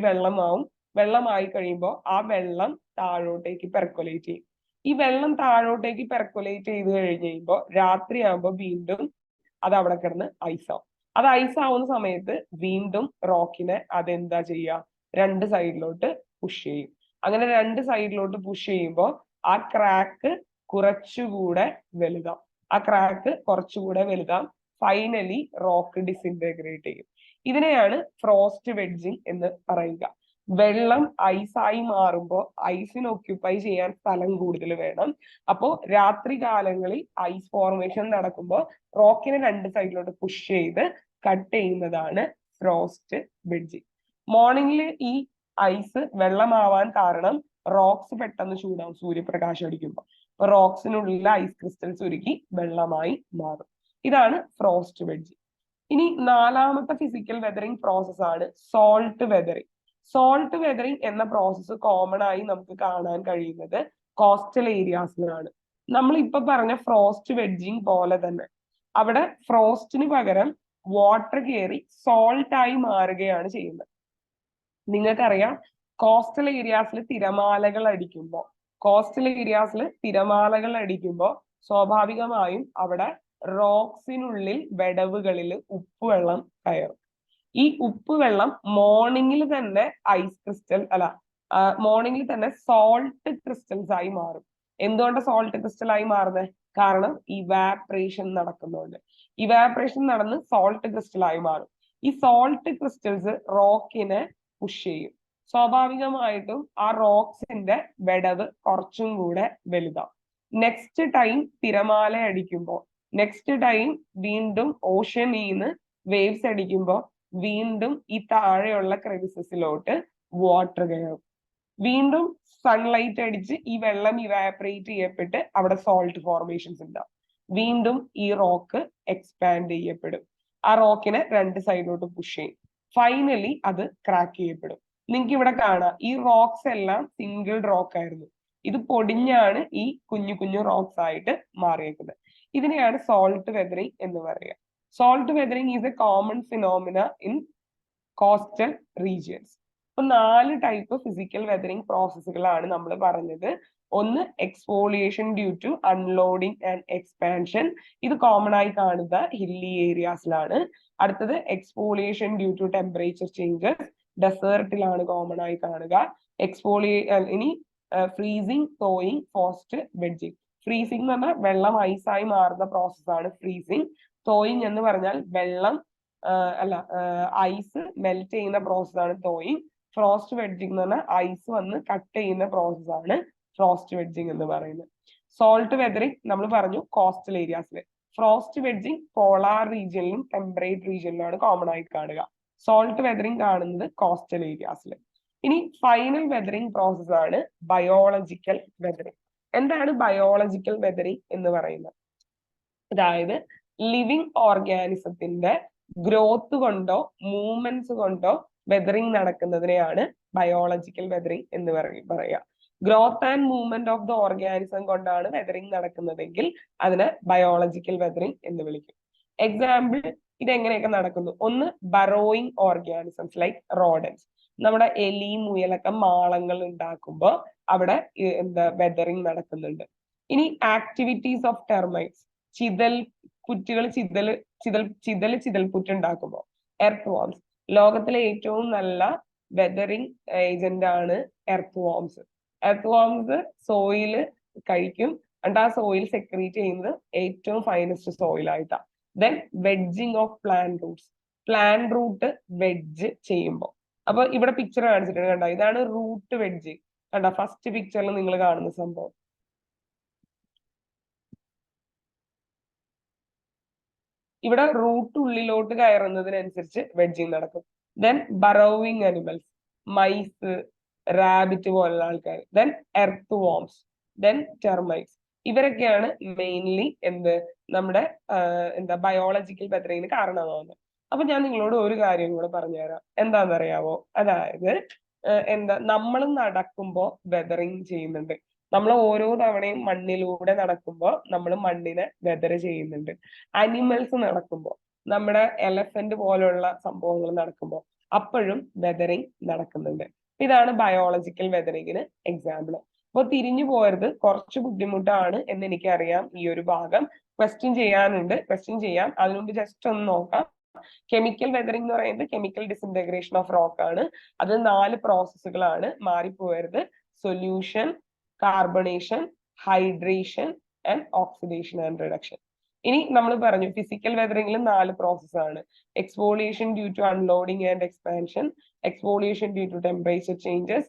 വെള്ളമായി കഴിയുമ്പോൾ ആ വെള്ളം താഴോട്ടേക്ക് പെർക്കുലേറ്റ് ചെയ്യും. ഈ വെള്ളം താഴോട്ടേക്ക് പെർക്കുലേറ്റ് ചെയ്ത് കഴിയുമ്പോൾ രാത്രിയാകുമ്പോൾ വീണ്ടും അത് അവിടെ കിടന്ന് ഐസാവും. അത് ഐസാവുന്ന സമയത്ത് വീണ്ടും റോക്കിനെ അതെന്താ ചെയ്യുക, രണ്ട് സൈഡിലോട്ട് പുഷ് ചെയ്യും. അങ്ങനെ രണ്ട് സൈഡിലോട്ട് പുഷ് ചെയ്യുമ്പോൾ ആ ക്രാക്ക് കുറച്ചുകൂടെ വലുതാം. ഫൈനലി റോക്ക് ഡിസിൻറ്റഗ്രേറ്റ് ചെയ്യും. ഇതിനെയാണ് ഫ്രോസ്റ്റ് വെഡ്ജിങ് എന്ന് പറയുക. വെള്ളം ഐസായി മാറുമ്പോൾ ഐസിന് ഒക്യുപ്പൈ ചെയ്യാൻ സ്ഥലം കൂടുതൽ വേണം. അപ്പോൾ രാത്രി കാലങ്ങളിൽ ഐസ് ഫോർമേഷൻ നടക്കുമ്പോൾ റോക്കിനെ രണ്ട് സൈഡിലോട്ട് പുഷ് ചെയ്ത് കട്ട് ചെയ്യുന്നതാണ് ഫ്രോസ്റ്റ് വെഡ്ജിങ്. മോർണിംഗിൽ ഈ ഐസ് വെള്ളമാവാൻ കാരണം റോക്സ് പെട്ടെന്ന് ചൂടാവും സൂര്യപ്രകാശം അടിക്കുമ്പോൾ. അപ്പൊ റോക്സിനുള്ളിൽ ഐസ് ക്രിസ്റ്റൽസ് ഉരുക്കി വെള്ളമായി മാറും. ഇതാണ് ഫ്രോസ്റ്റ് വെഡ്ജിങ്. ഇനി നാലാമത്തെ ഫിസിക്കൽ വെതറിംഗ് പ്രോസസ് ആണ് സോൾട്ട് വെതറിംഗ്. സോൾട്ട് വെതറിംഗ് എന്ന പ്രോസസ്സ് കോമൺ ആയി നമുക്ക് കാണാൻ കഴിയുന്നത് കോസ്റ്റൽ ഏരിയാസിലാണ്. നമ്മൾ ഇപ്പൊ പറഞ്ഞ ഫ്രോസ്റ്റ് വെഡ്ജിങ് പോലെ തന്നെ അവിടെ ഫ്രോസ്റ്റിന് പകരം വാട്ടർ കയറി സോൾട്ട് ആയി മാറുകയാണ് ചെയ്യുന്നത്. നിങ്ങൾക്കറിയാം കോസ്റ്റൽ ഏരിയാസിൽ തിരമാലകൾ അടിക്കുമ്പോൾ സ്വാഭാവികമായും അവിടെ റോക്സിനുള്ളിൽ വിടവുകളിൽ ഉപ്പുവെള്ളം കയറും. ഈ ഉപ്പുവെള്ളം മോർണിംഗിൽ തന്നെ മോർണിംഗിൽ തന്നെ സോൾട്ട് ക്രിസ്റ്റൽസ് ആയി മാറും. എന്തുകൊണ്ട് സോൾട്ട് ക്രിസ്റ്റൽ ആയി മാറുന്നത്? കാരണം ഇവാപറേഷൻ നടക്കുന്നുണ്ട്. ഇവാപറേഷൻ നടന്ന് സോൾട്ട് ക്രിസ്റ്റൽ ആയി മാറും. ഈ സോൾട്ട് ക്രിസ്റ്റൽസ് റോക്കിനെ പുഷ് ചെയ്യും. സ്വാഭാവികമായിട്ടും ആ റോക്സിന്റെ വിടവ് കുറച്ചും കൂടെ വലുതാവും. നെക്സ്റ്റ് ടൈം തിരമാല അടിക്കുമ്പോൾ, നെക്സ്റ്റ് ടൈം വീണ്ടും ഓഷ്യനിന്ന് വേവ്സ് അടിക്കുമ്പോൾ വീണ്ടും ഈ താഴെയുള്ള ക്രെവിസസിലോട്ട് വാട്ടർ കയറും. വീണ്ടും സൺലൈറ്റ് അടിച്ച് ഈ വെള്ളം ഇവാപറേറ്റ് ചെയ്യപ്പെട്ട് അവിടെ സോൾട്ട് ഫോർമേഷൻസ് ഉണ്ടാവും. വീണ്ടും ഈ റോക്ക് എക്സ്പാൻഡ് ചെയ്യപ്പെടും. ആ റോക്കിനെ രണ്ട് സൈഡിലോട്ട് പുഷ് ചെയ്യും. ഫൈനലി അത് ക്രാക്ക് ചെയ്യപ്പെടും. നിങ്ങൾക്ക് ഇവിടെ കാണാം ഈ റോക്സ് എല്ലാം സിംഗിൾ റോക്ക് ആയിരുന്നു. ഇത് പൊടിഞ്ഞാണ് ഈ കുഞ്ഞു കുഞ്ഞു റോക്സ് ആയിട്ട് മാറിയേക്കുന്നത്. ഇതിനെയാണ് സോൾട്ട് വെതറിംഗ് എന്ന് പറയുക. Salt weathering is a common phenomena in coastal regions. അപ്പൊ 4 ടൈപ്പ് ഫിസിക്കൽ വെതറിംഗ് പ്രോസസ്സുകളാണ് നമ്മൾ പറഞ്ഞത്. ഒന്ന് exfoliation due to unloading and expansion. ഇത് കോമൺ ആയി കാണുക ഹില്ലി ഏരിയാസിലാണ്. അടുത്തത് exfoliation due to temperature changes. ഡെസേർട്ടിലാണ് കോമൺ ആയി കാണുക. ഇനി freezing, thawing, frost wedging. Freezing എന്ന് പറഞ്ഞാൽ വെള്ളം ഐസായി മാറുന്ന പ്രോസസ്സാണ് ഫ്രീസിംഗ്. തോയിങ് എന്ന് പറഞ്ഞാൽ ഐസ് മെൽറ്റ് ചെയ്യുന്ന പ്രോസസ്സാണ് തോയിങ്. ഫ്രോസ്റ്റ് വെഡ്ജിങ് എന്ന് പറഞ്ഞാൽ ഐസ് വന്ന് കട്ട് ചെയ്യുന്ന പ്രോസസ്സാണ് ഫ്രോസ്റ്റ് വെഡ്ജിങ് എന്ന് പറയുന്നത്. സോൾട്ട് വെതറിംഗ് നമ്മൾ പറഞ്ഞു കോസ്റ്റൽ ഏരിയാസിൽ. ഫ്രോസ്റ്റ് വെഡ്ജിങ് പോളാർ റീജിയനിലും ടെമ്പറേറ്റ് റീജിയനിലുമാണ് കോമൺ ആയി കാണുക. സോൾട്ട് വെതറിംഗ് കാണുന്നത് കോസ്റ്റൽ ഏരിയാസിൽ. ഇനി ഫൈനൽ വെതറിംഗ് പ്രോസസ് ആണ് ബയോളജിക്കൽ വെതറിംഗ്. എന്താണ് ബയോളജിക്കൽ വെതറിംഗ് എന്ന് പറയുന്നത്? അതായത് ലിവിങ് ഓർഗാനിസത്തിന്റെ ഗ്രോത്ത് കൊണ്ടോ മൂവ്മെന്റ്സ് കൊണ്ടോ വെതറിംഗ് നടക്കുന്നതിനെയാണ് ബയോളജിക്കൽ വെതറിംഗ് എന്ന് പറയുക. Growth and movement of the organism കൊണ്ടാണ് വെതറിംഗ് നടക്കുന്നതെങ്കിൽ അതിനെ ബയോളജിക്കൽ വെതറിംഗ് എന്ന് വിളിക്കും. എക്സാമ്പിൾ ഇതെങ്ങനെയൊക്കെ നടക്കുന്നു? ഒന്ന്, ബറോയിങ് ഓർഗാനിസംസ് ലൈക്ക് റോഡൻസ്. നമ്മുടെ എലി, മുയലൊക്കെ മാളങ്ങൾ ഉണ്ടാക്കുമ്പോൾ അവിടെ വെതറിംഗ് നടക്കുന്നുണ്ട്. ഇനി ആക്ടിവിറ്റീസ് ഓഫ് ടെർമൈറ്റ്സ്. ചിതൽപുറ്റ് ഉണ്ടാക്കുമ്പോൾ. Earth worms. ലോകത്തിലെ ഏറ്റവും നല്ല വെതറിംഗ് ഏജന്റ് ആണ് earth worms. Earth worms soil കഴിക്കും, എന്നിട്ട് ആ സോയിൽ സെക്രീറ്റ് ചെയ്യുന്നത് ഏറ്റവും ഫൈനസ്റ്റ് സോയിൽ ആയിട്ടാണ്. Then wedging of plant root wedge ചെയ്യുമ്പോൾ, അപ്പൊ ഇവിടെ പിക്ചർ കാണിച്ചിട്ടുണ്ട് കണ്ടോ, ഇതാണ് റൂട്ട് വെഡ്ജ്. കണ്ടോ ഫസ്റ്റ് പിക്ചറിൽ നിങ്ങൾ കാണുന്ന സംഭവം. ഇവിടെ റൂട്ട് ഉള്ളിലോട്ട് കയറുന്നതിനനുസരിച്ച് വെഡ്ജിങ് നടക്കും. ദെൻ ബറോവിങ് അനിമൽസ്, മൈസ്, റാബിറ്റ് പോലുള്ള ആൾക്കാർ. Then earth worms, then termites. ഇവരൊക്കെയാണ് മെയിൻലി നമ്മുടെ ബയോളജിക്കൽ വെതറിങ്ങിന് കാരണമാകുന്നത്. അപ്പൊ ഞാൻ നിങ്ങളോട് ഒരു കാര്യം കൂടെ പറഞ്ഞുതരാം. എന്താണെന്നറിയാവോ? അതായത് നമ്മൾ നടക്കുമ്പോൾ വെതറിങ് ചെയ്യുന്നുണ്ട്. നമ്മൾ ഓരോ തവണയും മണ്ണിലൂടെ നടക്കുമ്പോൾ നമ്മൾ മണ്ണിനെ വെതർ ചെയ്യുന്നുണ്ട്. അനിമൽസ് നടക്കുമ്പോൾ, നമ്മുടെ എലഫന്റ് പോലുള്ള സംഭവങ്ങൾ നടക്കുമ്പോൾ അപ്പോഴും വെതറിങ് നടക്കുന്നുണ്ട്. ഇതാണ് ബയോളജിക്കൽ വെതറിങ്ങിന് എക്സാമ്പിൾ. അപ്പൊ തിരിഞ്ഞു പോയത് കുറച്ച് ബുദ്ധിമുട്ടാണ് എന്ന് എനിക്കറിയാം. ഈ ഒരു ഭാഗം ക്വസ്റ്റ്യൻ ചെയ്യാനുണ്ട്, ക്വസ്റ്റ്യൻ ചെയ്യാം. അതിനുമുമ്പ് ജസ്റ്റ് ഒന്ന് നോക്കാം. കെമിക്കൽ വെതറിംഗ് എന്ന് പറയുന്നത് കെമിക്കൽ ഡിസിന്റഗ്രേഷൻ ഓഫ് റോക്ക് ആണ്. അത് 4 പ്രോസസ്സുകളാണ്, മാറിപ്പോയത്. Solution, carbonation, hydration and oxidation and reduction. ഇനി നമ്മൾ പറഞ്ഞു ഫിസിക്കൽ വെതറിംഗിൽ 4 പ്രോസസ് ആണ്. Exfoliation due to unloading and expansion, exfoliation due to temperature changes,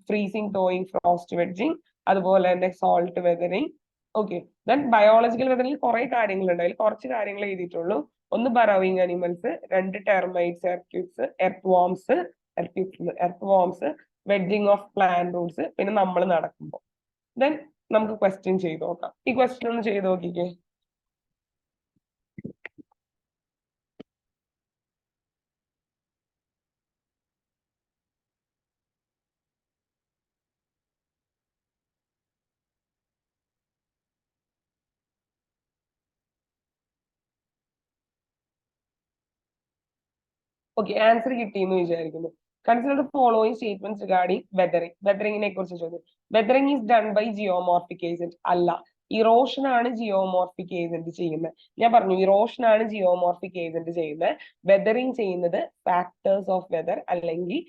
freezing, thawing, frost wedging, അതുപോലെ തന്നെ salt weathering. Okay, then biological വെതറിംഗിൽ കുറെ കാര്യങ്ങളുണ്ട്. അതിൽ കുറച്ച് കാര്യങ്ങൾ എഴുതിയിട്ടുള്ളൂ. ഒന്ന് burrowing animals, 2 termites, earth worms, wedging of plant roots, പിന്നെ നമ്മൾ നടക്കുമ്പോൾ. ദെൻ നമുക്ക് ക്വസ്റ്റ്യൻ ചെയ്ത് നോക്കാം. ഈ ക്വസ്റ്റ്യൻ ഒന്ന് ചെയ്ത് നോക്കിക്കേ. ഓക്കെ, ആൻസർ കിട്ടിയെന്ന് വിചാരിക്കുന്നു. Consider the following statements regarding weathering. വെതറിങ്ങിനെ കുറിച്ച് ചോദ്യം. Weathering is done by geomorphic agent. അല്ല, ഇറോഷൻ ആണ് ജിയോമോർഫിക് ഏജന്റ് ചെയ്യുന്നത്. ഞാൻ പറഞ്ഞു ഇറോഷൻ ആണ് ജിയോമോർഫിക് ഏജന്റ് ചെയ്യുന്നത്. വെതറിംഗ് ചെയ്യുന്നത് ഫാക്ടേഴ്സ് ഓഫ് വെതർ അല്ലെങ്കിൽ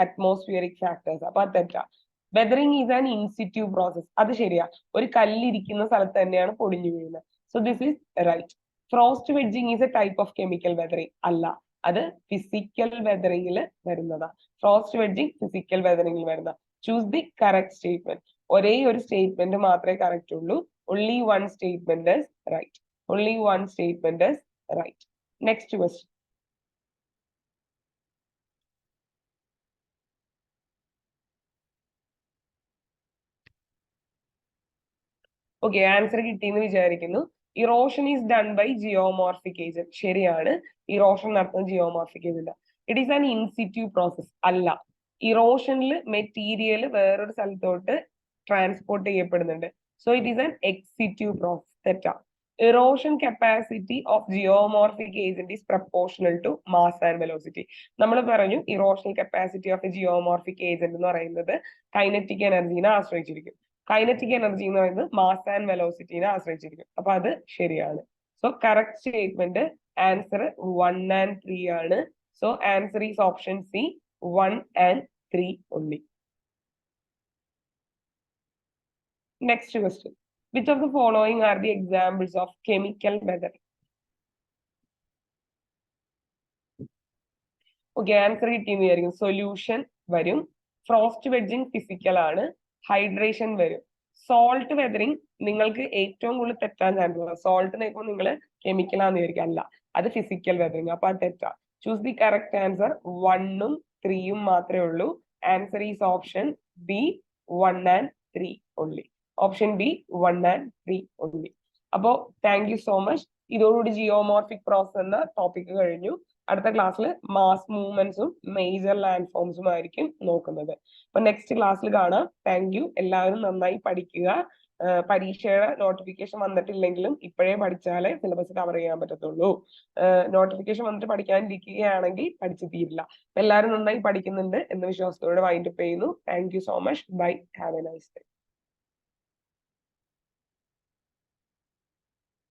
അറ്റ്മോസ്ഫിയറിക് ഫാക്ടേഴ്സ്. അപ്പൊ അത് തെറ്റാ. Weathering is an in situ process. അത് ശരിയാ, ഒരു കല്ലിരിക്കുന്ന സ്ഥലത്ത് തന്നെയാണ് പൊടിഞ്ഞു വീഴുന്നത്. So this is right. Frost wedging is a type of chemical weathering. അല്ല, അത് ഫിസിക്കൽ വെതറിംഗിൽ വരുന്നതാ. ഫ്രോസ്റ്റ് വെഡ്ജിങ് ഫിസിക്കൽ വെതറിംഗിൽ വരുന്ന. Choose the correct statement. ഒരേ ഒരു സ്റ്റേറ്റ്മെന്റ് മാത്രമേ കറക്റ്റ് ഉള്ളൂ. only one statement is right. only one statement is right. Next question. Okay, answer കിട്ടിയെന്ന് വിചാരിക്കുന്നു. Erosion is done by geomorphic agent. ശരിയാണ്, ഇറോഷൻ നടത്തുന്ന geomorphic agent. It is an in situ process. അല്ല, ഇറോഷനിൽ മെറ്റീരിയൽ വേറൊരു സ്ഥലത്തോട്ട് ട്രാൻസ്പോർട്ട് ചെയ്യപ്പെടുന്നുണ്ട്. So it is an ex situ process. തെറ്റാ. Erosion capacity of geomorphic agent is proportional to mass and velocity. നമ്മൾ പറഞ്ഞു erosional capacity of a geomorphic agent എന്ന് പറയുന്നത് കൈനറ്റിക് എനർജീനെ ആശ്രയിച്ചിരിക്കും. കൈനറ്റിക് എനർജി എന്ന് പറയുന്നത് മാസ് ആൻഡ് വെലോസിറ്റിനെ ആശ്രയിച്ചിരിക്കും. അപ്പൊ അത് ശരിയാണ്. So correct statement answer 1 and 3 ആണ്. So answer is option C, 1 and 3 only. Next question. Which of the following are the examples of chemical weathering? Okay, answer കിട്ടിയെന്ന് വിചാരിക്കും. സൊല്യൂഷൻ വരും. ഫ്രോസ്റ്റ് വെഡ്ജിങ് ഫിസിക്കൽ ആണ്. ഹൈഡ്രേഷൻ വരും. സോൾട്ട് വെതറിങ് നിങ്ങൾക്ക് ഏറ്റവും കൂടുതൽ തെറ്റാൻ ചാൻസ് ഉള്ളത്. സോൾട്ട് നോക്കുമ്പോൾ നിങ്ങൾ കെമിക്കലാന്ന് വിചാരിക്കും. അല്ല, അത് ഫിസിക്കൽ വെതറിങ്. അപ്പൊ അത് തെറ്റാ. Choose the correct answer. 1 ഉം 3 മാത്രമേ ഉള്ളൂ. Answer is option B, 1 and 3 only. Option B, 1 and 3 only. അപ്പോ താങ്ക് യു സോ മച്ച്. ഇതോടുകൂടി ജിയോമോർഫിക് പ്രോസസ് എന്ന ടോപ്പിക് കഴിഞ്ഞു. അടുത്ത ക്ലാസ്സിൽ മാസ് മൂവ്മെന്റ്സും മേജർ ലാൻഡ് ഫോംസും ആയിരിക്കും നോക്കുന്നത്. അപ്പൊ നെക്സ്റ്റ് ക്ലാസ്സിൽ കാണാം. Thank you. എല്ലാവരും നന്നായി പഠിക്കുക. പരീക്ഷയുടെ നോട്ടിഫിക്കേഷൻ വന്നിട്ടില്ലെങ്കിലും ഇപ്പോഴേ പഠിച്ചാലേ സിലബസ് കവർ ചെയ്യാൻ പറ്റത്തുള്ളൂ. നോട്ടിഫിക്കേഷൻ വന്നിട്ട് പഠിക്കാനിരിക്കുകയാണെങ്കിൽ പഠിച്ചു തീരില്ല. എല്ലാവരും നന്നായി പഠിക്കുന്നുണ്ട് എന്ന വിശ്വാസത്തോടെ വൈൻഡപ്പ് ചെയ്യുന്നു. Thank you so much. Bye. Have a nice day.